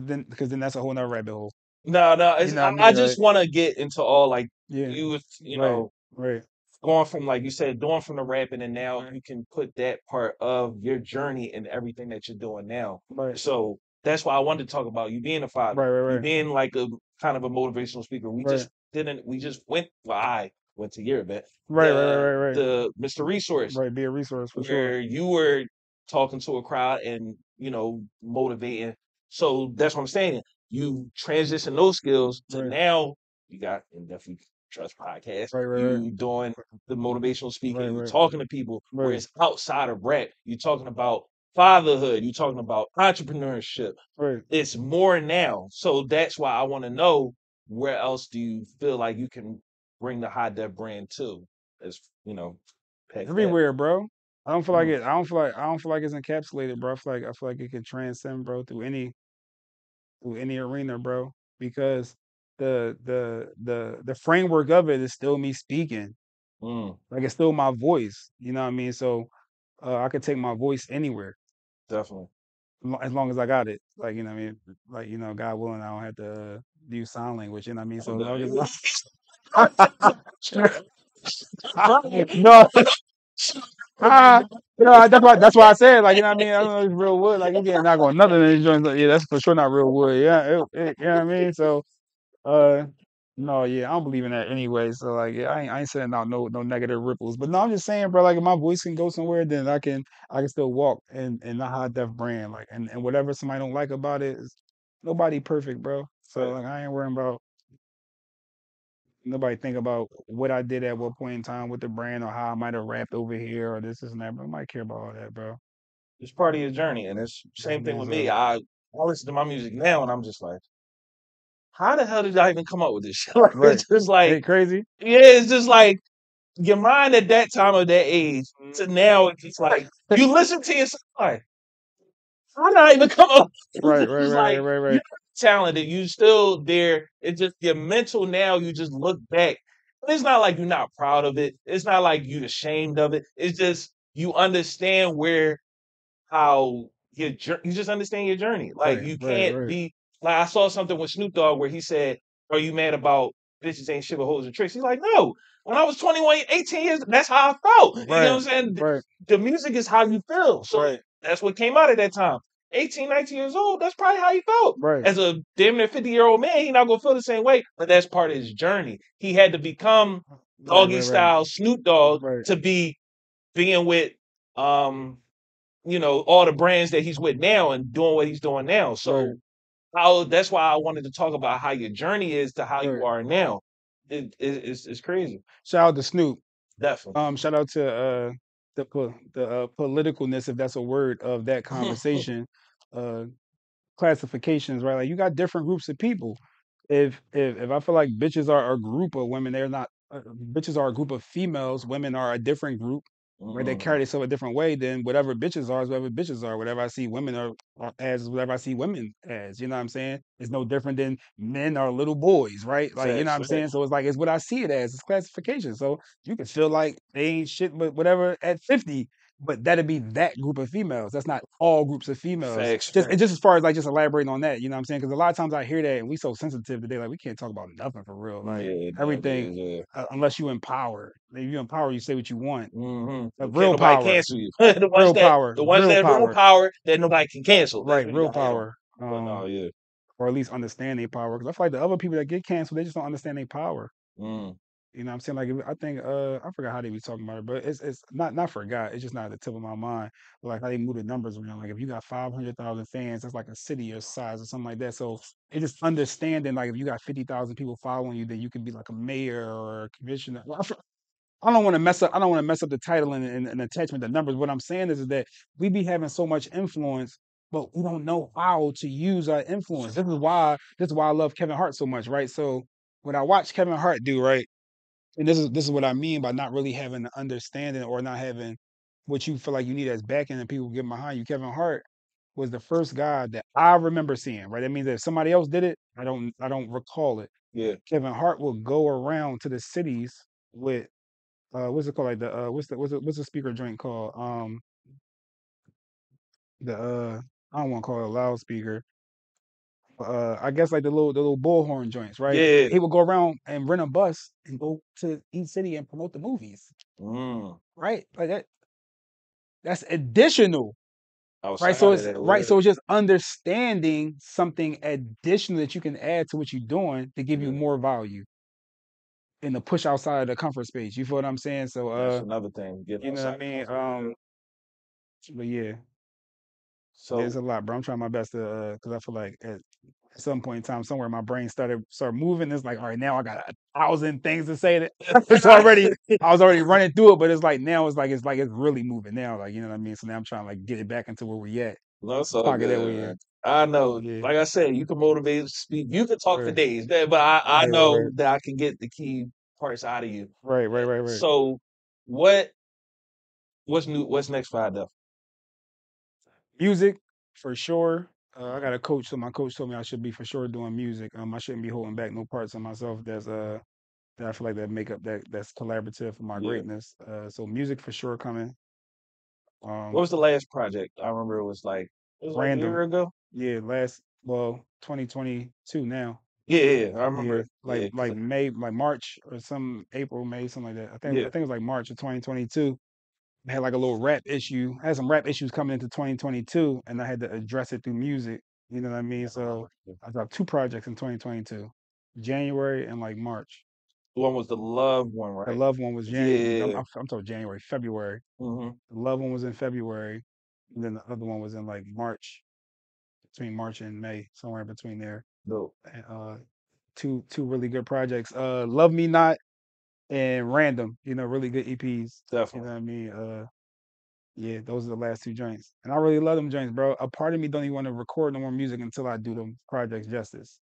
then that's a whole nother rabbit hole. No, no, You it's, know what I I mean, just right? want to get into all like Yeah. you, Right. Right. going from like you said, going from the rapping, and now you can put that part of your journey in everything that you're doing now. Right. So that's why I wanted to talk about you being a father, Right. you Right. being like a kind of a motivational speaker. Right. We just went. Well, I went to your event, Right. Right. Right. Right. Right. Right. the Mr. Resource, Right. Be a resource for sure. where you were talking to a crowd and motivating. So that's what I'm saying. You transition those skills to Right. now you got Indefinitely Trust podcast. Right. Right. Right. You doing the motivational speaking. Right. You Right. talking to people where Right. it's outside of rap. You talking about fatherhood. You talking about entrepreneurship. Right. It's more now. So that's why I want to know where else do you feel like you can bring the high def brand to? As past that. Everywhere, bro. I don't feel like Mm, it. I don't feel like it's encapsulated, bro. I feel like it can transcend, bro, through any arena, bro. Because the framework of it is still me speaking. mm, Like it's still my voice. You know what I mean? So I could take my voice anywhere. definitely. As long as I got it. Like, you know what I mean? Like, God willing, I don't have to use sign language, you know what I mean? So I'm as long done. as no, ah, that's why I said, like, you know what I mean? I don't know if it's real wood. Like, you can't knock on nothing in these joints. Like, yeah, that's for sure not real wood. Yeah, you know what I mean? So, uh, no, yeah, I don't believe in that anyway. So, like, yeah, I ain't sending out no negative ripples. But no, I'm just saying, bro, like, if my voice can go somewhere, then I can still walk in the high def brand. Like, and whatever somebody don't like about it is nobody perfect, bro. So, like, I ain't worrying about nobody think about what I did at what point in time with the brand or how I might have rapped over here or this and that. But nobody care about all that, bro. It's part of your journey, and it's Like, same thing yeah, with me. so I listen to my music now, and I'm just like, how the hell did I even come up with this shit? Like, right. it's just like, Ain't crazy? yeah, it's just like your mind at that time of that age to now. It's just like you listen to yourself, like, how did I even come up? With Right, this? right, It's right, right, like right, you right. talented. You still there. It's just your mental now. You just look back. It's not like you're not proud of it. It's not like you're ashamed of it. It's just you understand where how you just understand your journey. Like Right, you right, can't right. be like I saw something with Snoop Dogg where he said, "Are you mad about bitches ain't shit but hoes and tricks?" He's like, "No. When I was 21, 18 years, that's how I felt." You know what Right, I'm saying? right, The music is how you feel. So right, that's what came out at that time. 18, 19 years old, that's probably how he felt. right, As a damn near 50-year-old man, he's not gonna feel the same way, but that's part of his journey. He had to become right, doggy right, right, style Snoop Dogg right, to be being with all the brands that he's with now and doing what he's doing now. right, So how that's why I wanted to talk about how your journey is to how you right. are now. It's crazy. Shout out to Snoop. Definitely. Shout out to the politicalness, if that's a word, of that conversation. Uh, Classifications, right? Like you got different groups of people. If I feel like bitches are a group of women, they're not. Bitches are a group of females. Women are a different group, right? They carry Mhm. themselves a different way. Then whatever bitches are is whatever bitches are. Whatever I see women are as is whatever I see women as. You know what I'm saying? It's no different than men are little boys, right? Like you know Facts, what I'm saying. facts. So it's like it's what I see it as. It's classification. So you can feel like they ain't shit, but whatever at 50, but that'd be that group of females. That's not all groups of females. Facts, Just facts. as far as like just elaborating on that, you know what I'm saying? Because a lot of times I hear that and we so sensitive today, like we can't talk about nothing for real. Like Yeah, everything, nowadays, yeah. unless you empower. If you empower, you say what you want. You can't Real nobody power, cancel you. the ones real that power, the ones real that real power. power that nobody can cancel. That's Right, what you real gotta hit on. power. But no, yeah. Or at least understand their power. Because I feel like the other people that get canceled, they just don't understand their power. Mm, You know what I'm saying? Like I think I forgot how they be talking about it, but it's not forgot. It's just not at the tip of my mind. But like how they move the numbers around. Like if you got 500,000 fans, that's like a city your size or something like that. So it's just understanding like if you got 50,000 people following you, then you can be like a mayor or a commissioner. I don't want to mess up. I don't want to mess up the title and attachment to numbers. What I'm saying is that we be having so much influence, but we don't know how to use our influence. This is why I love Kevin Hart so much, right? So when I watch Kevin Hart do right, and this is what I mean by not really having the understanding or not having what you feel like you need as backing and people get behind you. Kevin Hart was the first guy that I remember seeing. Right, that means that if somebody else did it, I don't recall it. yeah. Kevin Hart will go around to the cities with what's it called? Like the what's the speaker joint called? The I don't want to call it a loudspeaker. I guess like the little bullhorn joints, right? Yeah. He would go around and rent a bus and go to each city and promote the movies, Mm. right? Like that's additional, right? So Outside of it's that, right. yeah. So it's just understanding something additional that you can add to what you're doing to give you Yeah. more value and to push outside of the comfort space. You feel what I'm saying? So That's another thing. Get you know what outside I the mean? comfort. Yeah. But yeah. There's So a lot, bro. I'm trying my best to, because I feel like at some point in time, somewhere my brain started moving. It's like, all right, now I got 1,000 things to say. That it's already, I was already running through it, but it's like now it's really moving now. Like you know what I mean. So now I'm trying to like get it back into where we at, no, it's the all pocket that good, we man. in. I know, Yeah, like I said, you can motivate, speak. You can talk for right, days, but I right, right, know right, that I can get the key parts out of you. right, right, right, right. So, what what's new? What's next for IDEFF? Music for sure. I got a coach, so my coach told me I should be for sure doing music. I shouldn't be holding back no parts of myself. That I feel like that make up that's collaborative for my Yeah. greatness. So music for sure coming. What Um, was the last project? I remember it was like a Random, year ago. yeah, 2022 now. Yeah, yeah, yeah, I Yeah, remember. like Yeah, like May, like March or some April, May, something like that. I yeah. think it was like March of 2022. I had like a little rap issue. I had some rap issues coming into 2022, and I had to address it through music. You know what I mean? So I dropped two projects in 2022, January and like March. The one was the love one, The right? love one was January. Yeah. I'm talking January, February. Mm-hmm. The love one was in February, and then the other one was in like March, between March and May, somewhere in between there. Dope. And, two really good projects. Love Me Not and Random. Really good EPs. You know Definitely. what I mean? Yeah, those are the last two joints, and I really love them joints, bro. A part of me don't even want to record no more music until I do them projects justice.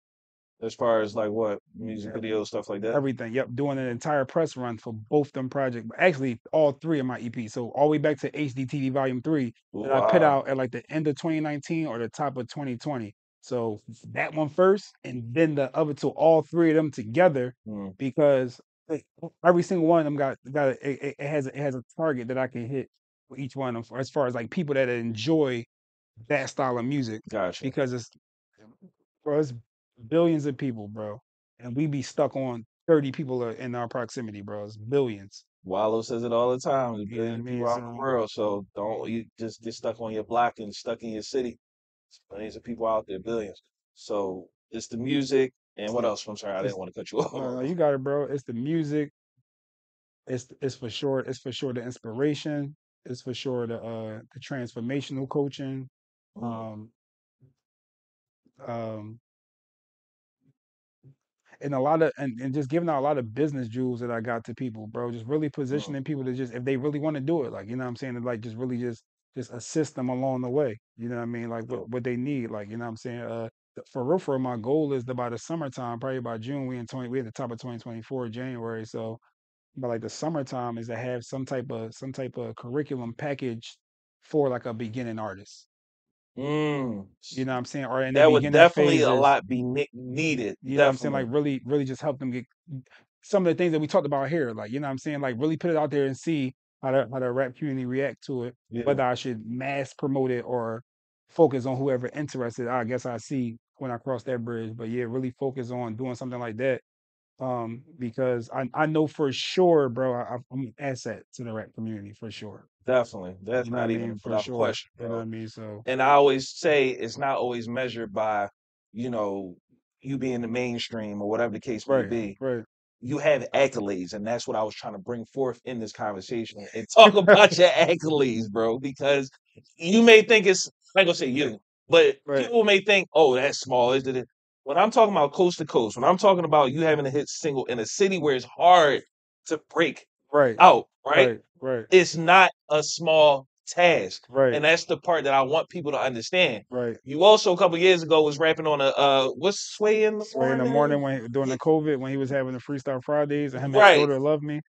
As far as like what music Yeah, videos, stuff like that. everything. Yep, doing an entire press run for both them projects. Actually, all three of my EPs. So all the way back to HDTV Volume 3 that I put Wow. out at like the end of 2019 or the top of 2020. So that one first, and then the other two, all three of them together, because every single one of them it has a target that I can hit for each one of them, as far as like people that enjoy that style of music, Gotcha. because it's billions of people, bro, and we be stuck on 30 people in our proximity, bro. It's billions. Wallow says it all the time. There's You know what I billions of mean? people out in the So world, so don't you just get stuck on your block and stuck in your city. There's billions of people out there, billions. So it's the music and what else? I'm sorry, I didn't it's want to cut you no, off. no, you got it, bro. It's the music. It's for sure. It's for sure the inspiration. It's for sure the transformational coaching. Mm, Um, um, and a lot of and just giving out a lot of business jewels that I got to people, bro. Just really mm, positioning people to just, if they really want to do it, like, you know what I'm saying, to like just really just assist them along the way. You know what I mean? Like dope. what they need. Like, you know what I'm saying? For real, my goal is that by the summertime, probably by June, we at the top of 2024, January. So by like the summertime is to have some type of curriculum package for like a beginning artist. Mm. You know what I'm saying? Or in the That would beginning definitely a phases, lot be needed. you know what I'm saying? Like Definitely. really just help them get some of the things that we talked about here. Like, you know what I'm saying? Like really put it out there and see how the rap community react to it, Yeah, whether I should mass promote it or focus on whoever interested. I guess I see when I cross that bridge. But yeah, really focus on doing something like that. Because I know for sure, bro, I'm an asset to the rap community for sure. definitely. That's You know what I not even mean? For without a sure. question, You know what bro. I mean? So And I always say it's not always measured by, you know, you being the mainstream or whatever the case may right, be. right, You have accolades, and that's what I was trying to bring forth in this conversation and talk about your accolades, bro. Because you may think it's I ain't gonna say you, but right, people may think, oh, that's small. Is it? When I'm talking about coast to coast, when I'm talking about you having a hit single in a city where it's hard to break right, out, right? right, right, It's not a small task. right, And that's the part that I want people to understand. right. You also a couple years ago was rapping on a what's Sway in the Sway in the morning? morning during the COVID when he was having the freestyle Fridays and him and his Right. daughter love me.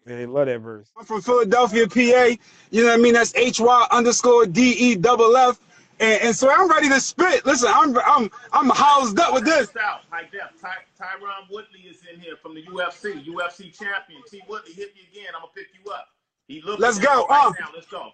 Yeah, they love that verse. I'm from Philadelphia, PA. You know what I mean? That's HY underscore DEFF. And so I'm ready to spit. Listen, I'm housed up with this. Out, high def. Tyron Woodley is in here from the UFC champion. T. Woodley, hit me again. I'm gonna pick you up. He looking Let's at go. me right now. Let's go.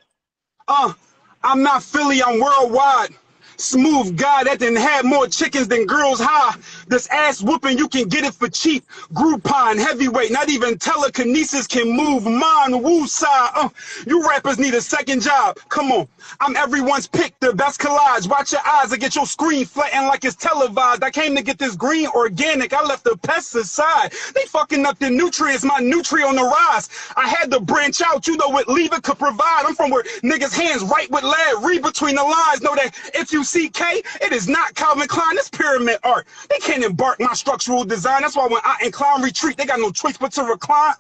I'm not Philly, I'm worldwide. Smooth guy that done had more chickens than girls high. This ass whooping, you can get it for cheap. Groupon, heavyweight, not even telekinesis can move mine. Woo side. You rappers need a second job. Come on. I'm everyone's pick, the best collage. Watch your eyes, I get your screen flattened like it's televised. I came to get this green organic, I left the pesticide. They fucking up the nutrients, my nutrient on the rise. I had to branch out, you know what lever could provide. I'm from where niggas hands right with lead, read between the lines. Know that if you see K, it is not Calvin Klein, it's pyramid art. They can't embark my structural design. That's why when I incline retreat, they got no choice but to recline.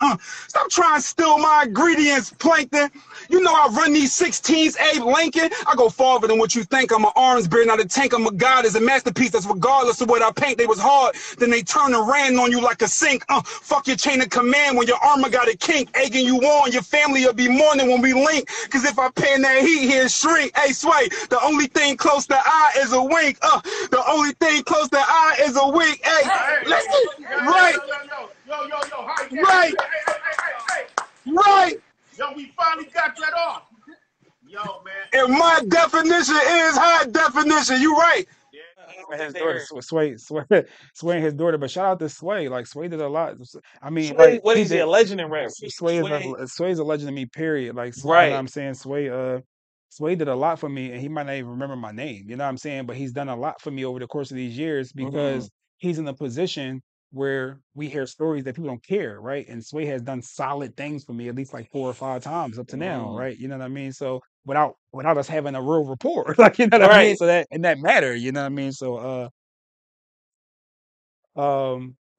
Stop trying to steal my ingredients, plankton. You know I run these 16s, Abe Lincoln. I go farther than what you think. I'm an arms beard, not a tank. I'm a god. It's a masterpiece that's regardless of what I paint. They was hard, then they turned and ran on you like a sink. Fuck your chain of command when your armor got a kink. Egging you on, your family will be mourning when we link. Cause if I pan that heat, he'll shrink. Hey, Sway, the only thing close to eye is a wink. The only thing close to eye is a wink. Hey, listen, right, right, right. Yo, we finally got that off. Yo, man. And my definition is high definition. You right. And his daughter, There. Sway and his daughter. But shout out to Sway. Like Sway did a lot. I mean, Sway, like what he is he? A did. legend in rap. Sway, Sway's a legend to me. Period. Like, you know what right. I'm saying. Sway did a lot for me, and he might not even remember my name. You know what I'm saying. But he's done a lot for me over the course of these years Mm, because he's in a position where we hear stories that people don't care, right? And Sway has done solid things for me at least like 4 or 5 times up to now, mm. right? You know what I mean. So without us having a real rapport, like, you know what I mean. Right. So that matter, you know what I mean. So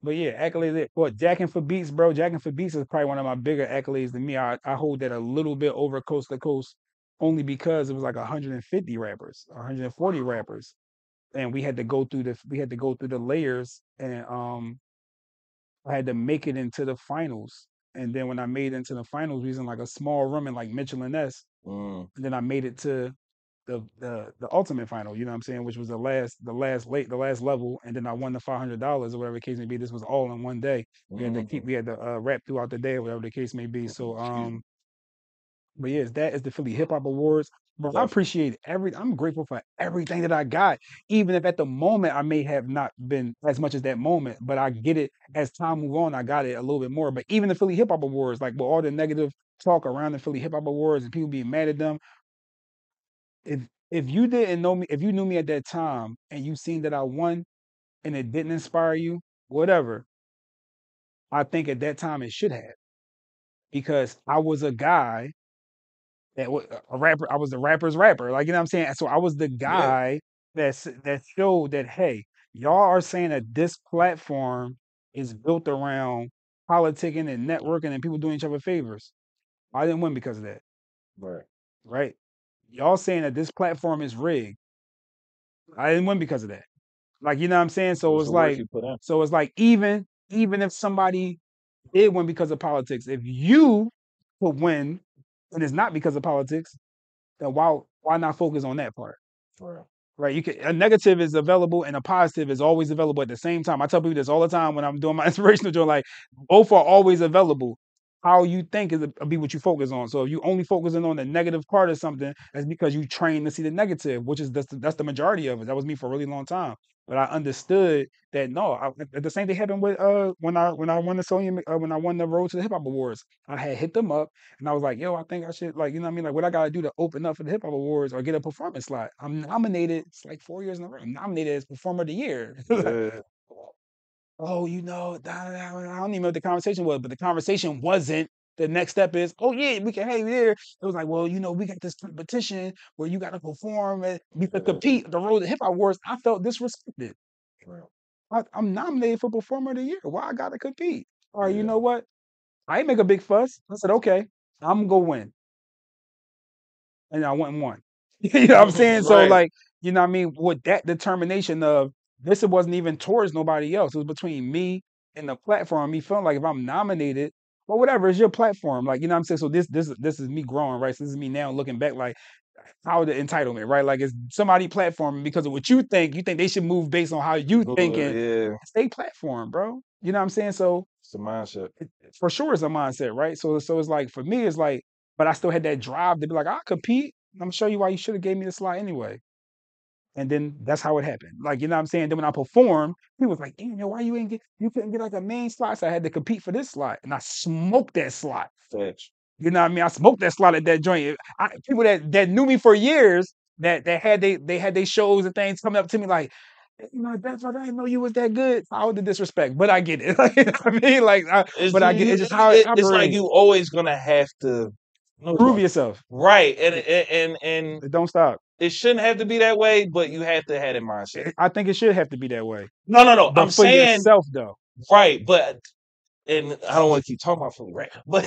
but yeah, accolades. What Jacking for Beats, bro? Jacking for Beats is probably one of my bigger accolades to me. I hold that a little bit over coast to coast, only because it was like 150 rappers, 140 rappers, and we had to go through the layers, and I had to make it into the finals. And then when I made it into the finals, we was in like a small room in like Mitchell and S. Mm, And then I made it to the ultimate final, you know what I'm saying, which was the last level, and then I won the $500 or whatever the case may be. This was all in one day. We had to rap throughout the day or whatever the case may be. So but yeah, that is the Philly Hip Hop Awards. Bro, I appreciate I'm grateful for everything that I got, even if at the moment I may have not been as much as that moment, but I get it as time move on. I got it a little bit more. But even the Philly Hip Hop Awards, like with all the negative talk around the Philly Hip Hop Awards and people being mad at them, if you didn't know me, if you knew me at that time and you seen that I won and it didn't inspire you, whatever, I think at that time it should have, because I was a guy that was a rapper. I was the rapper's rapper. Like, you know what I'm saying? So I was the guy that showed that, hey, y'all are saying that this platform is built around politicking and networking and people doing each other favors. I didn't win because of that. Right. Right? Y'all saying that this platform is rigged. I didn't win because of that. Like, you know what I'm saying? So it's like, even if somebody did win because of politics, if you could win and it's not because of politics, then why not focus on that part? Right. Right? You can, a negative is available and a positive is always available at the same time. I tell people this all the time when I'm doing my inspirational journal, like both are always available. How you think is be what you focus on. So if you only focusing on the negative part of something, that's because you train to see the negative, which is that's the majority of it. That was me for a really long time. But I understood that no, the same thing happened with when I won the Sony when I won the Road to the Hip Hop Awards. I had hit them up and I was like, yo, I think I should, like, you know what I mean? Like, what I gotta do to open up for the Hip Hop Awards or get a performance slot? I'm nominated, it's like 4 years in a row. I'm nominated as Performer of the Year. Yeah. Oh, you know, I don't even know what the conversation was, but the conversation wasn't the next step is, oh yeah, we can hang there. It was like, well, you know, we got this competition where you got to perform and you can compete the Road to Hip Hop Awards. I felt disrespected. Right. I'm nominated for Performer of the Year. Why I got to compete? All right, you Yeah. know what? I ain't make a big fuss. I said, okay, I'm gonna go win. And I went and won. You know what I'm saying? So Right. like, you know what I mean? With that determination of this, it wasn't even towards nobody else. It was between me and the platform. Me feeling like if I'm nominated, well, whatever, it's your platform. Like, you know what I'm saying? So this is me growing, right? So this is me now looking back, like how the entitlement, right? Like it's somebody platform because of what you think they should move based on how you thinking. Yeah. It's their platform, bro. You know what I'm saying? So It's the mindset. for sure it's a mindset, right? So it's like for me, it's like, but I still had that drive to be like, I'll compete. I'm gonna show you why you should have gave me the slot anyway. And then that's how it happened. Like, you know what I'm saying? Then when I performed, he was like, damn, yo, why you couldn't get like a main slot? So I had to compete for this slot. And I smoked that slot. Fetch. You know what I mean? I smoked that slot at that joint. People that knew me for years that had they had their shows and things coming up to me like, you know, that's why I didn't know you was that good. I would the disrespect, but I get it. Like, you know what I mean, like, but I get it's just how it It's like operates. you always gonna have to Prove yourself. Right. And It don't stop. it shouldn't have to be that way, but you have to have that mindset. I think it should have to be that way. No. But I'm for saying yourself though. right, but and I don't want to keep talking about food, right? But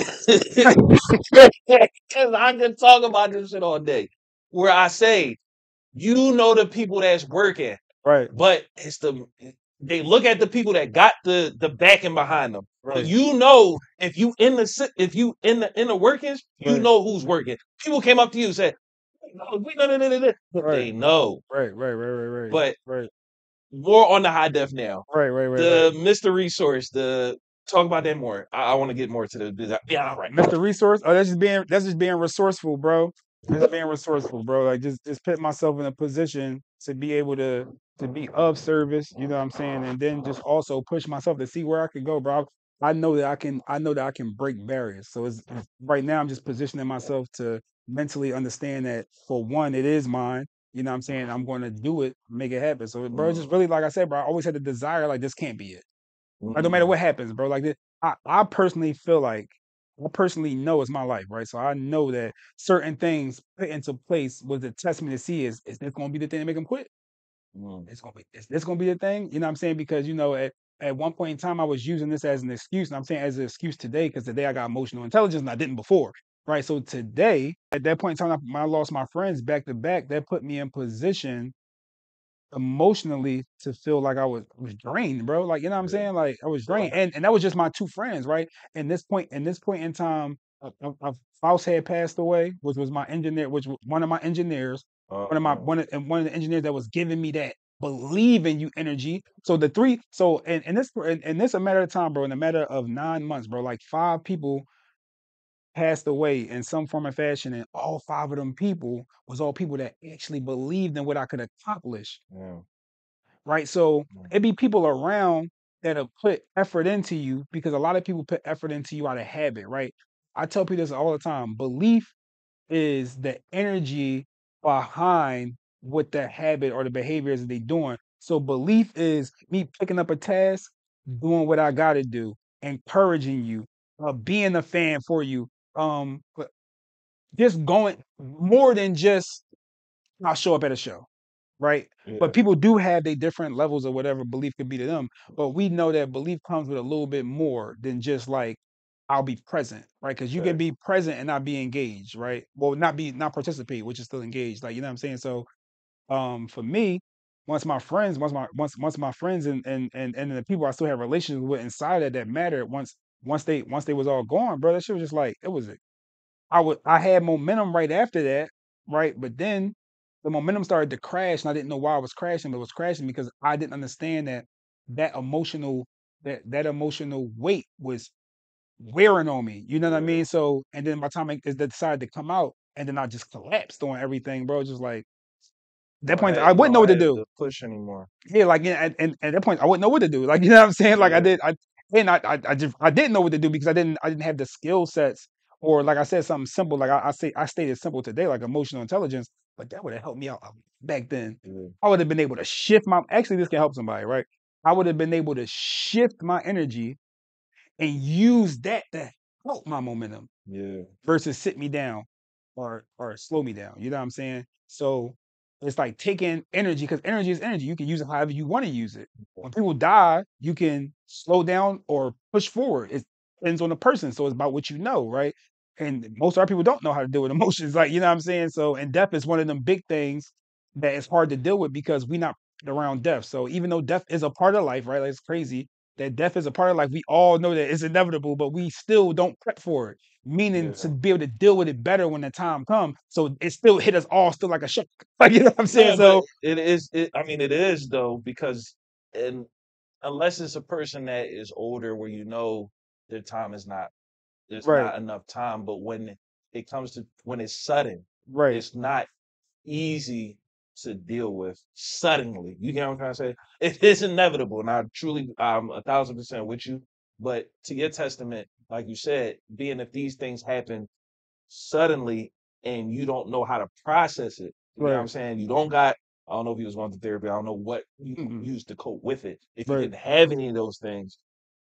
because I can talk about this shit all day. Where I say, you know, the people that's working, Right. but they look at the people that got the backing behind them. Right. You know, if you in the workings, you Right. know who's working. People came up to you and said, "No, we no." Right. They know, Right. but Right. more on the high def now. Right. The Mr. Resource, the talk about that more. I want to get more to the yeah, all right. Mr. Resource. Oh, that's just being resourceful, bro. That's being resourceful, bro. Like just put myself in a position to be able to be of service, you know what I'm saying? And then just also push myself to see where I can go, bro. I know that I can break barriers. So it's right now I'm just positioning myself to mentally understand that for one, it is mine. You know what I'm saying? I'm going to do it, make it happen. So, bro, it's just really like I said, bro, I always had the desire, like this can't be it. Like no matter what happens, bro. Like this, I personally feel like I personally know it's my life, right? So I know that certain things put into place was the test me to see is this going to be the thing to make them quit? Is this going to be the thing? You know what I'm saying? Because you know at one point in time I was using this as an excuse, and I'm saying as an excuse today because today I got emotional intelligence and I didn't before, right? So today at that point in time when I lost my friends back to back, that put me in position emotionally to feel like I was drained, bro. Like, you know what I'm saying? Like I was drained. And that was just my two friends, right? And this point in time, Faust had passed away, which was my engineer, which was one of my engineers. one of the engineers that was giving me that believe in you energy. So in this a matter of time, bro, in a matter of 9 months, bro, like 5 people passed away in some form or fashion, and all 5 of them people was all people that actually believed in what I could accomplish. Yeah. Right. So it'd be people around that'll put effort into you because a lot of people put effort into you out of habit, right? I tell people this all the time. Belief is the energy behind what the habit or the behavior is that they're doing. So belief is me picking up a task, doing what I gotta do, encouraging you, being a fan for you, but just going more than just I'll show up at a show, right? Yeah. But people do have their different levels of whatever belief could be to them. But we know that belief comes with a little bit more than just like I'll be present, right? Because you can be present and not be engaged, right? Well, not participate, which is still engaged. Like you know what I'm saying. So, for me, once my friends and the people I still have relations with inside that mattered, once they was all gone, bro, that shit was just like it was I had momentum right after that, right? But then the momentum started to crash, and I didn't know why it was crashing, but it was crashing because I didn't understand that emotional that emotional weight was wearing on me. You know what I mean? So, and then by the time it decided to come out, and then I just collapsed on everything, bro. Just like at that point, I You wouldn't know don't what to have do. to push anymore. Yeah, like and at that point, I wouldn't know what to do. Like you know what I'm saying? Like Yeah. I didn't know what to do because I didn't have the skill sets or like I said something simple like I stated simple today like emotional intelligence, but that would have helped me out back then. Yeah. I would have been able to shift my actually this can help somebody, right? I would have been able to shift my energy and use that to help my momentum Yeah. versus sit me down or slow me down. You know what I'm saying? So it's like taking energy because energy is energy. You can use it however you want to use it. When people die, you can slow down or push forward. It depends on the person. So it's about what you know, right? And most of our people don't know how to deal with emotions. Like, you know what I'm saying? So, and death is one of them big things that is hard to deal with because we not around death. So even though death is a part of life, right? Like it's crazy that death is a part of life. We all know that it's inevitable, but we still don't prep for it meaning to be able to deal with it better when the time comes. So it still hit us all still like a shock. Like you know what I'm saying? No, but So it is. I mean, it is though because, and unless it's a person that is older, where you know their time is not, there's right, not enough time. But when it comes to when it's sudden, right, it's not easy to deal with suddenly. You get what I'm trying to say? It is inevitable, and I'm 1,000% with you. But to your testament, like you said, being if these things happen suddenly and you don't know how to process it. You know what I'm right, saying? You don't got, I don't know if you was going to therapy, I don't know what you mm-mm, used to cope with it. If you right, didn't have any of those things,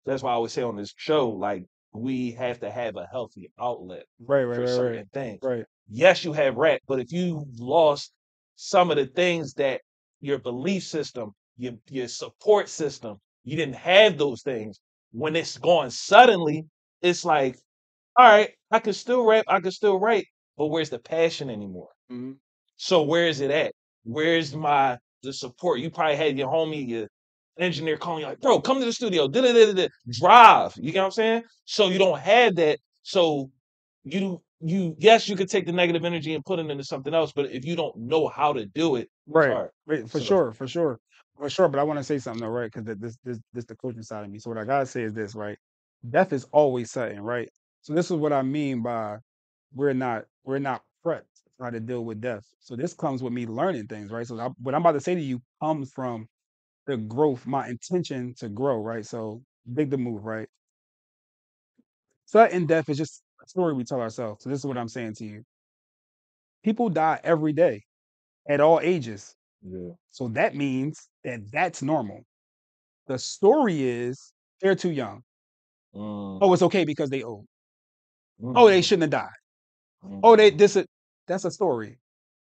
that's why I always say on this show, like we have to have a healthy outlet right, right, for right, right, certain things. right, Yes, you have rap, but if you lost some of the things that your belief system, your support system, you didn't have those things. When it's going suddenly, it's like all right, I can still rap, I can still write, but where's the passion anymore? mm-hmm, So where is it at? Where's the support? You probably had your homie, your engineer calling you like, bro, come to the studio, drive. You get what I'm saying? So you don't have that. So you yes, you could take the negative energy and put it into something else, but if you don't know how to do it, it's right, hard. right, for So sure, for sure, for sure. But I want to say something though, right? Because this the coaching side of me. So what I gotta say is this, right? Death is always sudden, right? So this is what I mean by we're not prepped to try to deal with death. So this comes with me learning things, right? So what I'm about to say to you comes from the growth, my intention to grow, right? So big the move, right? Sudden death is just a story we tell ourselves. So this is what I'm saying to you. People die every day at all ages. yeah. So that means that that's normal. The story is they're too young. Mm, Oh, it's okay because they old. Oh, they mm, shouldn't have died. Oh, mm, that's a story.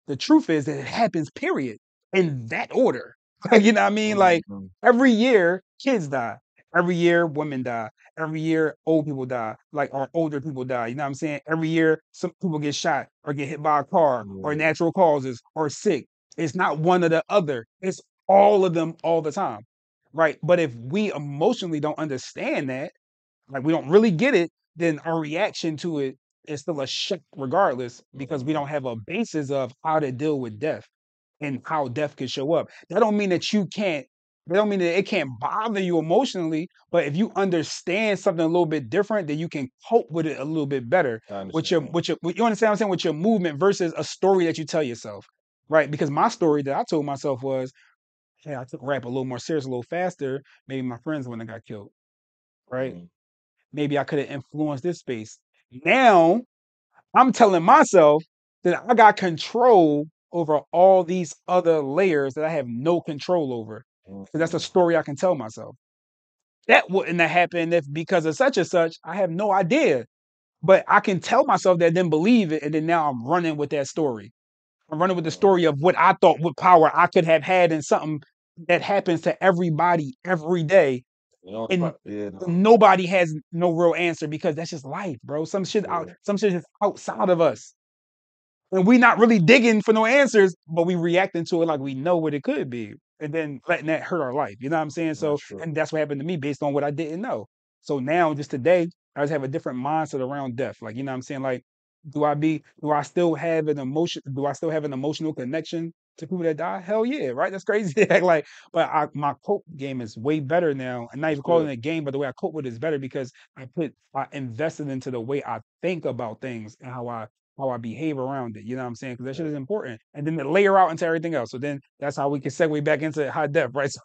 The truth is that it happens, period, in that order. You know what I mean? mm, Like mm, every year, kids die. Every year, women die. Every year, old people die. Like or older people die. You know what I'm saying? Every year, some people get shot or get hit by a car or yeah, natural causes or sick. It's not one or the other. It's all of them all the time. Right. But if we emotionally don't understand that, like we don't really get it, then our reaction to it it's still a shock regardless because we don't have a basis of how to deal with death and how death can show up. That don't mean that you can't. That don't mean that it can't bother you emotionally. But if you understand something a little bit different, then you can cope with it a little bit better. I With your, understand. you understand what I'm saying? With your movement versus a story that you tell yourself, right? Because my story that I told myself was, hey, I took rap a little more serious, a little faster. Maybe my friends wouldn't have got killed, right? Mhm. Maybe I could have influenced this space. Now I'm telling myself that I got control over all these other layers that I have no control over. Because that's a Mhm. story I can tell myself. That wouldn't have happened if because of such and such, I have no idea. But I can tell myself that, then believe it, and then now I'm running with that story. I'm running with the story of what I thought what power I could have had in something that happens to everybody every day. You know, And yeah, no, nobody has no real answer because that's just life, bro. yeah. Some shit is outside of us. And we not really digging for no answers, but we reacting to it like we know what it could be, and then letting that hurt our life. You know what I'm saying? So, That's true. and that's what happened to me based on what I didn't know. So now, just today, I just have a different mindset around death. Like, you know what I'm saying? Like, do I still have an emotion? Do I still have an emotional connection to people that die? Hell yeah, right? That's crazy. Like, but my cope game is way better now. And not That's even calling good. it a game, but the way I cope with it is better because I invested into the way I think about things and how I behave around it. You know what I'm saying? Because that shit Yeah. is important. And then to layer out into everything else. So then that's how we can segue back into high def, right? So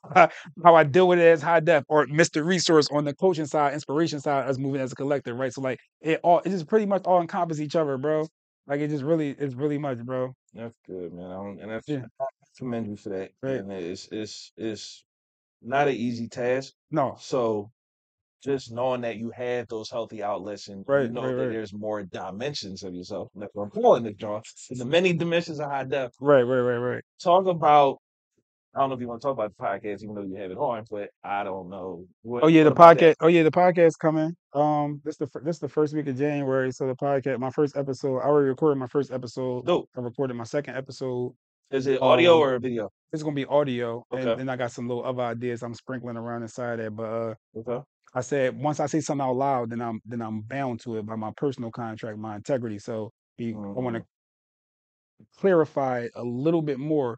how I deal with it as high def or Mr. Resource on the coaching side, inspiration side, us moving as a collective, right? So like it just pretty much all encompass each other, bro. Like it's really much, bro. That's good, man. And that's Yeah, I commend you for that. right. And it's not an easy task. No, So just knowing that you have those healthy outlets and you right, know right, that right. there's more dimensions of yourself. And that's what I'm calling it, John. In the many dimensions of high depth. Right, right, right, right. Talk about I don't know if you want to talk about the podcast, even though you have it on, but I don't know. What about that? Oh yeah, the podcast coming. This the first week of January. So the podcast, my first episode. I already recorded my first episode. Dope. I recorded my second episode. Is it audio Um, or video? it's gonna be audio, and Okay. then I got some little other ideas I'm sprinkling around inside there. But Okay. I said once I say something out loud, then I'm bound to it by my personal contract, my integrity. So I want Mm-hmm. to clarify it a little bit more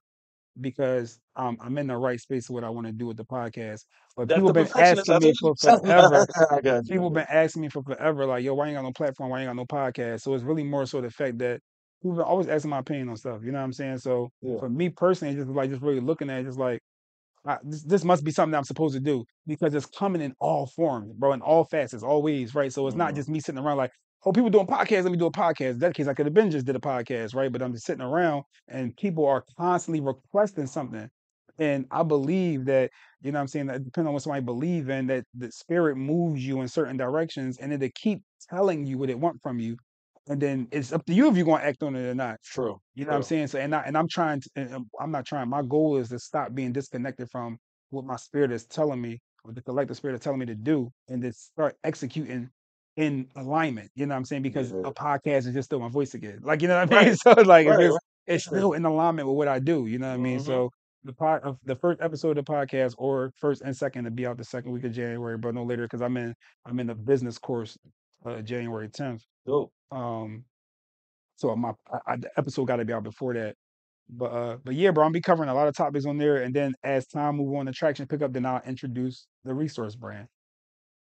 because I'm in the right space of what I want to do with the podcast. But That's people the been perfectionist. I asking me told you. for forever. I got you. People been asking me for forever, like, yo, why you ain't got no platform? Why you ain't got no podcast? So it's really more so the fact that people been always asking my opinion on stuff. You know what I'm saying? So Yeah. for me personally, just really looking at it, just like this must be something that I'm supposed to do because it's coming in all forms, bro, in all facets, all ways, right? So it's not Mm-hmm. just me sitting around like, oh, people doing podcasts, let me do a podcast. In that case, I could have been just did a podcast, right? But I'm just sitting around and people are constantly requesting something. And I believe that, you know what I'm saying, that depending on what somebody believe in, that the spirit moves you in certain directions and it'll keep telling you what it want from you. And then it's up to you if you're gonna act on it or not. True. You know what I'm True. saying? So I'm trying to I'm not trying. My goal is to stop being disconnected from what my spirit is telling me, or the collective spirit is telling me to do, and to start executing in alignment. You know what I'm saying? Because Yeah. a podcast is just still my voice again. Like, you know what I mean? Right. So like Right. Right. it's Yeah. still in alignment with what I do. You know what I mean? Mm-hmm. So the first episode of the podcast, or first and second, to be out the second week of January, but no later because I'm in a business course January 10th. Dope. So the episode got to be out before that. But yeah, bro, I'm be covering a lot of topics on there, and then as time move on, the traction pick up, then I'll introduce the resource brand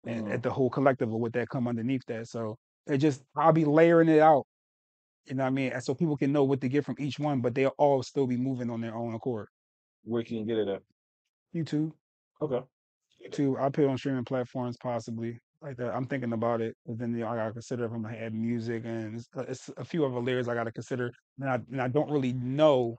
and Mm. at the whole collective of what that come underneath that. So I'll be layering it out, you know what I mean, and so people can know what to get from each one, but they'll all still be moving on their own accord. Where can you get it at? YouTube, Okay. I'll put it on streaming platforms possibly. Like that, I'm thinking about it, but then I gotta consider if I'm gonna add music and it's a few other layers I gotta consider, and I don't really know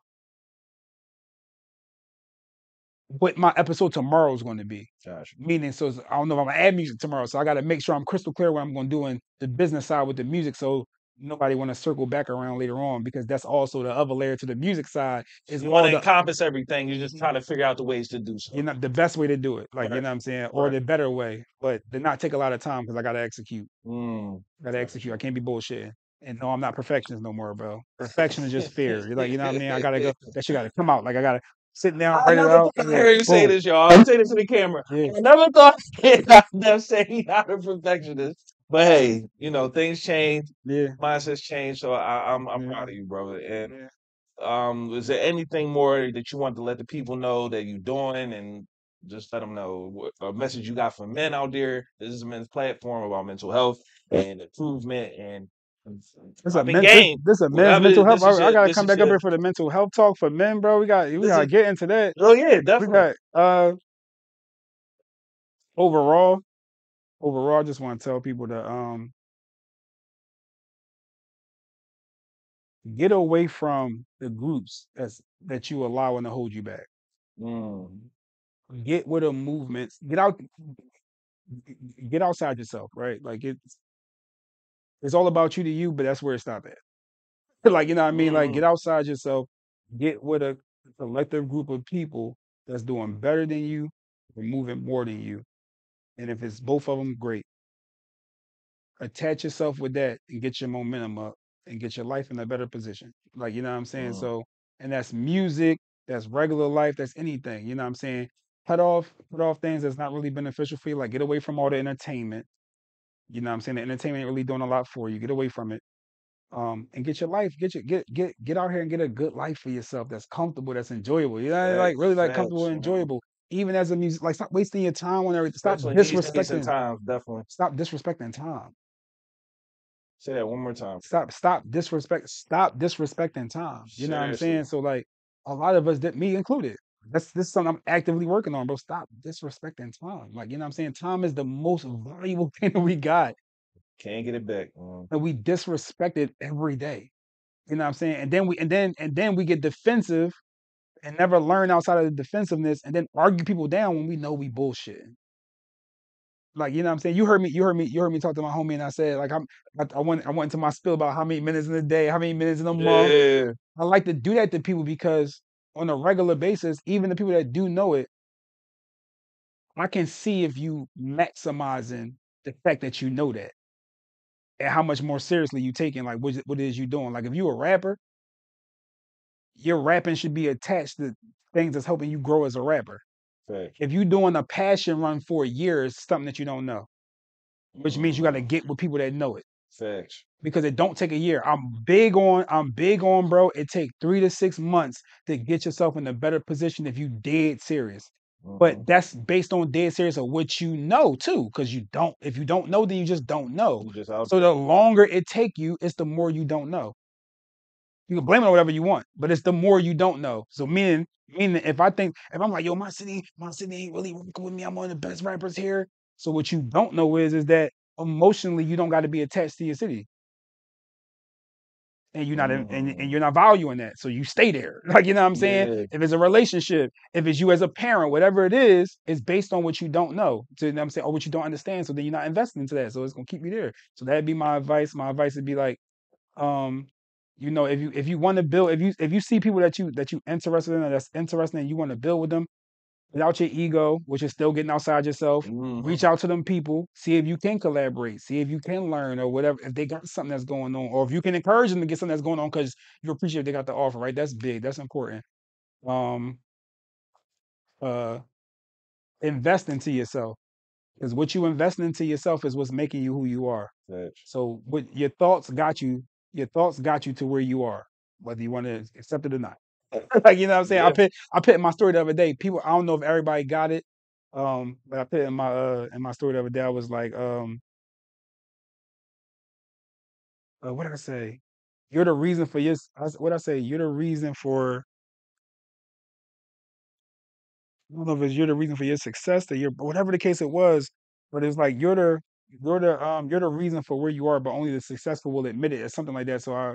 what my episode tomorrow is going to be. Gotcha. Meaning, so I don't know if I'm gonna add music tomorrow, so I got to make sure I'm crystal clear what I'm going to do in the business side with the music, so nobody want to circle back around later on because that's also the other layer to the music side is You want all to the encompass everything. You're just trying to figure out the ways to do so. you know the best way to do it, like you Right. know what I'm saying, or Right. the better way, but to not take a lot of time because I got to execute. Mm. Got to execute. I can't be bullshitting. And no, I'm not perfectionist no more, bro. Perfection is just fear. You're like, you know what I mean? I gotta go. That shit gotta come out. Like I gotta sit down, I write it never out. thought I Yeah, heard you say boom. this, y'all. I'm saying this to the camera. Yeah. I never thought them saying you're not a perfectionist. But hey, you know, things change, Yeah. mindsets change. So I'm Yeah. proud of you, brother. And Yeah. is there anything more that you want to let the people know that you're doing, and just let them know a message you got for men out there? This is a men's platform about mental health and improvement and dropping game. This a men's Whatever mental health. this is I your gotta this come is back up your here for the mental health talk for men, bro. We this gotta is get into that. oh yeah, We definitely. got overall, I just want to tell people to get away from the groups that you allowing to hold you back. Mm, Get with the movements. Get outside yourself, right? Like it's all about you to you, but that's where it stops at. Like, you know what I mean? Like, mm, get outside yourself, get with a collective group of people that's doing better than you, or moving more than you. And if it's both of them, great. Attach yourself with that and get your momentum up and get your life in a better position. Like, you know what I'm saying? mm. So, and that's music, that's regular life, that's anything. You know what I'm saying? Put off things that's not really beneficial for you. Like, get away from all the entertainment. You know what I'm saying? The entertainment ain't really doing a lot for you. Get away from it. And get your life, get out here and get a good life for yourself that's comfortable, that's enjoyable. You know, like really like comfortable Facts, and man. enjoyable. Even as a music, like stop wasting your time on everything. Especially in these decent times, definitely. Stop disrespecting time. Say that one more time. Stop disrespecting time. You know what I'm Seriously. saying? So like a lot of us, that me included. This is something I'm actively working on, bro. Stop disrespecting time. Like, you know what I'm saying? Time is the most valuable thing that we got. Can't get it back. Man. And we disrespect it every day. You know what I'm saying? And then we get defensive and never learn outside of the defensiveness and then argue people down when we know we bullshit. Like, you know what I'm saying? You heard me talk to my homie and I said, like, I went into my spill about how many minutes in a day, how many minutes in a month. Yeah. I like to do that to people because on a regular basis, even the people that do know it, I can see if you maximizing the fact that you know that and how much more seriously you taking like what it is you doing. Like if you a rapper, your rapping should be attached to things that's helping you grow as a rapper. Facts. If you doing a passion run for a year, it's something that you don't know, which means you got to Mm, get with people that know it facts. because it don't take a year. I'm big on, bro. It take 3 to 6 months to get yourself in a better position if you dead serious. Mm-hmm. But that's based on dead serious of what you know too, because if you don't know, then you just don't know. You just out So there. the longer it take you, it's the more you don't know. You can blame it on whatever you want, but it's the more you don't know. So meaning if I'm like, yo, my city ain't really working with me. I'm one of the best rappers here. So what you don't know is that emotionally you don't got to be attached to your city. And Mm, you're not valuing that. So you stay there. Like, you know what I'm saying? yeah. If it's a relationship, if it's you as a parent, whatever it is, it's based on what you don't know. So you know what I'm saying, or what you don't understand. So then you're not investing into that. So it's gonna keep you there. So that'd be my advice. My advice would be like, um, if you want to build, if you see people that you interested in or that's interested and you want to build with them without your ego, which is still getting outside yourself, Mm-hmm. reach out to them people, see if you can collaborate, see if you can learn or whatever, if they got something that's going on, or if you can encourage them to get something that's going on because you appreciate they got the offer, right? That's big, that's important. Um, uh, invest into yourself because what you invest into yourself is what's making you who you are. Facts. So what your thoughts got you to where you are, whether you want to accept it or not. Like, you know what I'm saying? Yeah. I put in my story the other day. People, I don't know if everybody got it. But I put in my story the other day, I was like, what did I say? You're the reason for your what I say, you're the reason for I don't know if it's you're the reason for your success or your whatever the case it was, but it's like you're the reason for where you are, but only the successful will admit it or something like that. So I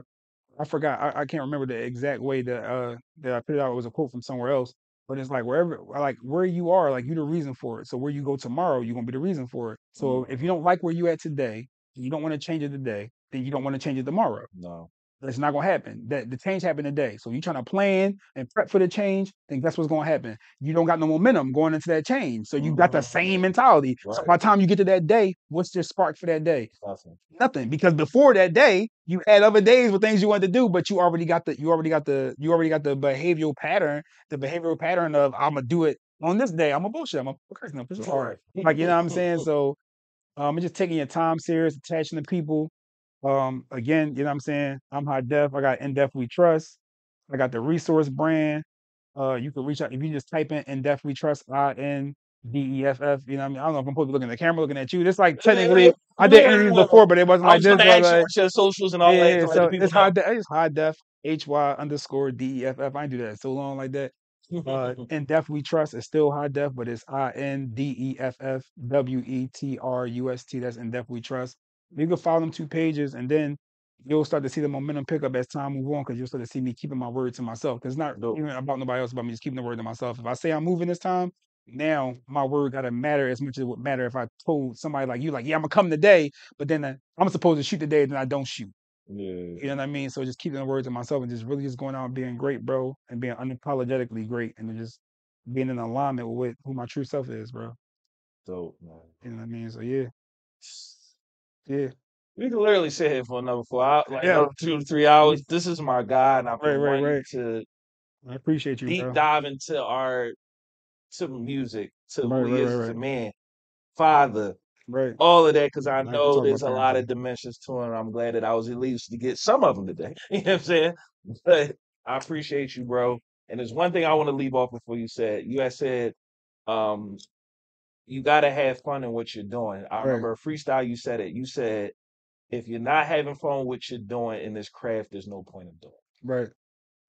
forgot. I can't remember the exact way that I put it out. It was a quote from somewhere else. But it's like where you are, like you the reason for it. So where you go tomorrow, you're gonna be the reason for it. So if you Mm-hmm. don't like where you at today, and you don't want to change it today, then you don't want to change it tomorrow. No. It's not gonna happen. That the change happened today. So you trying to plan and prep for the change, then guess what's gonna happen? You don't got no momentum going into that change. So you got the Mm-hmm. same mentality. So Right. by the time you get to that day, what's your spark for that day? Nothing. Nothing, because before that day, you had other days with things you wanted to do, but you already got the behavioral pattern of I'm gonna do it on this day. I'm a bullshit. I'm a procrastinator. All right. Like, you know what I'm saying? So And just taking your time serious, attaching to people. Again, you know what I'm saying? I'm High Def. I got In-Depth We Trust. I got the resource brand. You can reach out if you just type in In-Depth We Trust, INDEFF. You know what I mean? I don't know if I'm supposed to be looking at the camera, looking at you. This like technically, I did interviews before, but it wasn't I like was this. gonna But ask you like, what's your socials and all that to let the so people know. it's High Def, HY_DEFF. I ain't do that so long like that. In Depth We Trust is still High Def, but it's INDEFFWETRUST. That's In Depth We Trust. You can follow them 2 pages, and then you'll start to see the momentum pick up as time move on, because you'll start to see me keeping my word to myself. Because it's not Dope. even about nobody else, about me just keeping the word to myself. If I say I'm moving this time, now my word gotta matter as much as it would matter if I told somebody like you, like, yeah, I'm gonna come today, but then I'm supposed to shoot today, and then I don't shoot. Yeah. You know what I mean? So just keeping the word to myself and just really just going out and being great, bro, and being unapologetically great, and then just being in alignment with who my true self is, bro. Dope, man. You know what I mean? So yeah, yeah, We can literally sit here for another 4 hours, like yeah. another 2 to 3 hours. This is my guy, and I've Right, been right, wanting right. to I appreciate you, deep bro. dive into to music, to Right, who he right, is right, as a right, man, father, right. all of that, because I I can know talk about there's a that lot everything. of dimensions to it. And I'm glad that I was at least to get some of them today. You know what I'm saying? But I appreciate you, bro. And there's one thing I want to leave off before you said. You had said, um, you got to have fun in what you're doing. I Right, remember a freestyle you said it. You said, if you're not having fun with what you're doing in this craft, there's no point in doing it. right,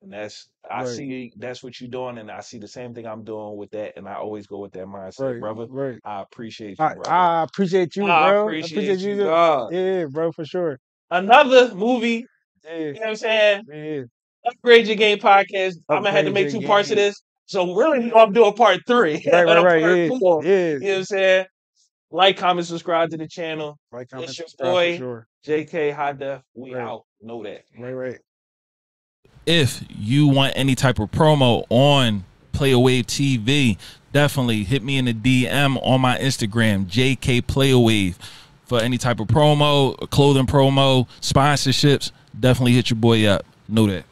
And I right, see that's what you're doing, and I see the same thing I'm doing with that, and I always go with that mindset, right, brother. right. I appreciate you, brother. I appreciate you, I bro. I appreciate appreciate you, you. dog. Yeah, bro, for sure. Another movie, Yeah, you know what I'm saying? yeah. Upgrade Your Game podcast. I'm gonna have to Upgrade make your 2 parts of game. this. So really, I'm doing part 3 Right, and right, a right. part Yeah, 4. yeah. You know what I'm saying? Like, comment, subscribe to the channel. Like, comment, It's your subscribe for boy, sure. J.K. High Def. We Right, out. Know that. right, right. If you want any type of promo on PlayaWave TV, definitely hit me in the DM on my Instagram, JK PlayaWave, for any type of promo, clothing promo, sponsorships. Definitely hit your boy up. Know that.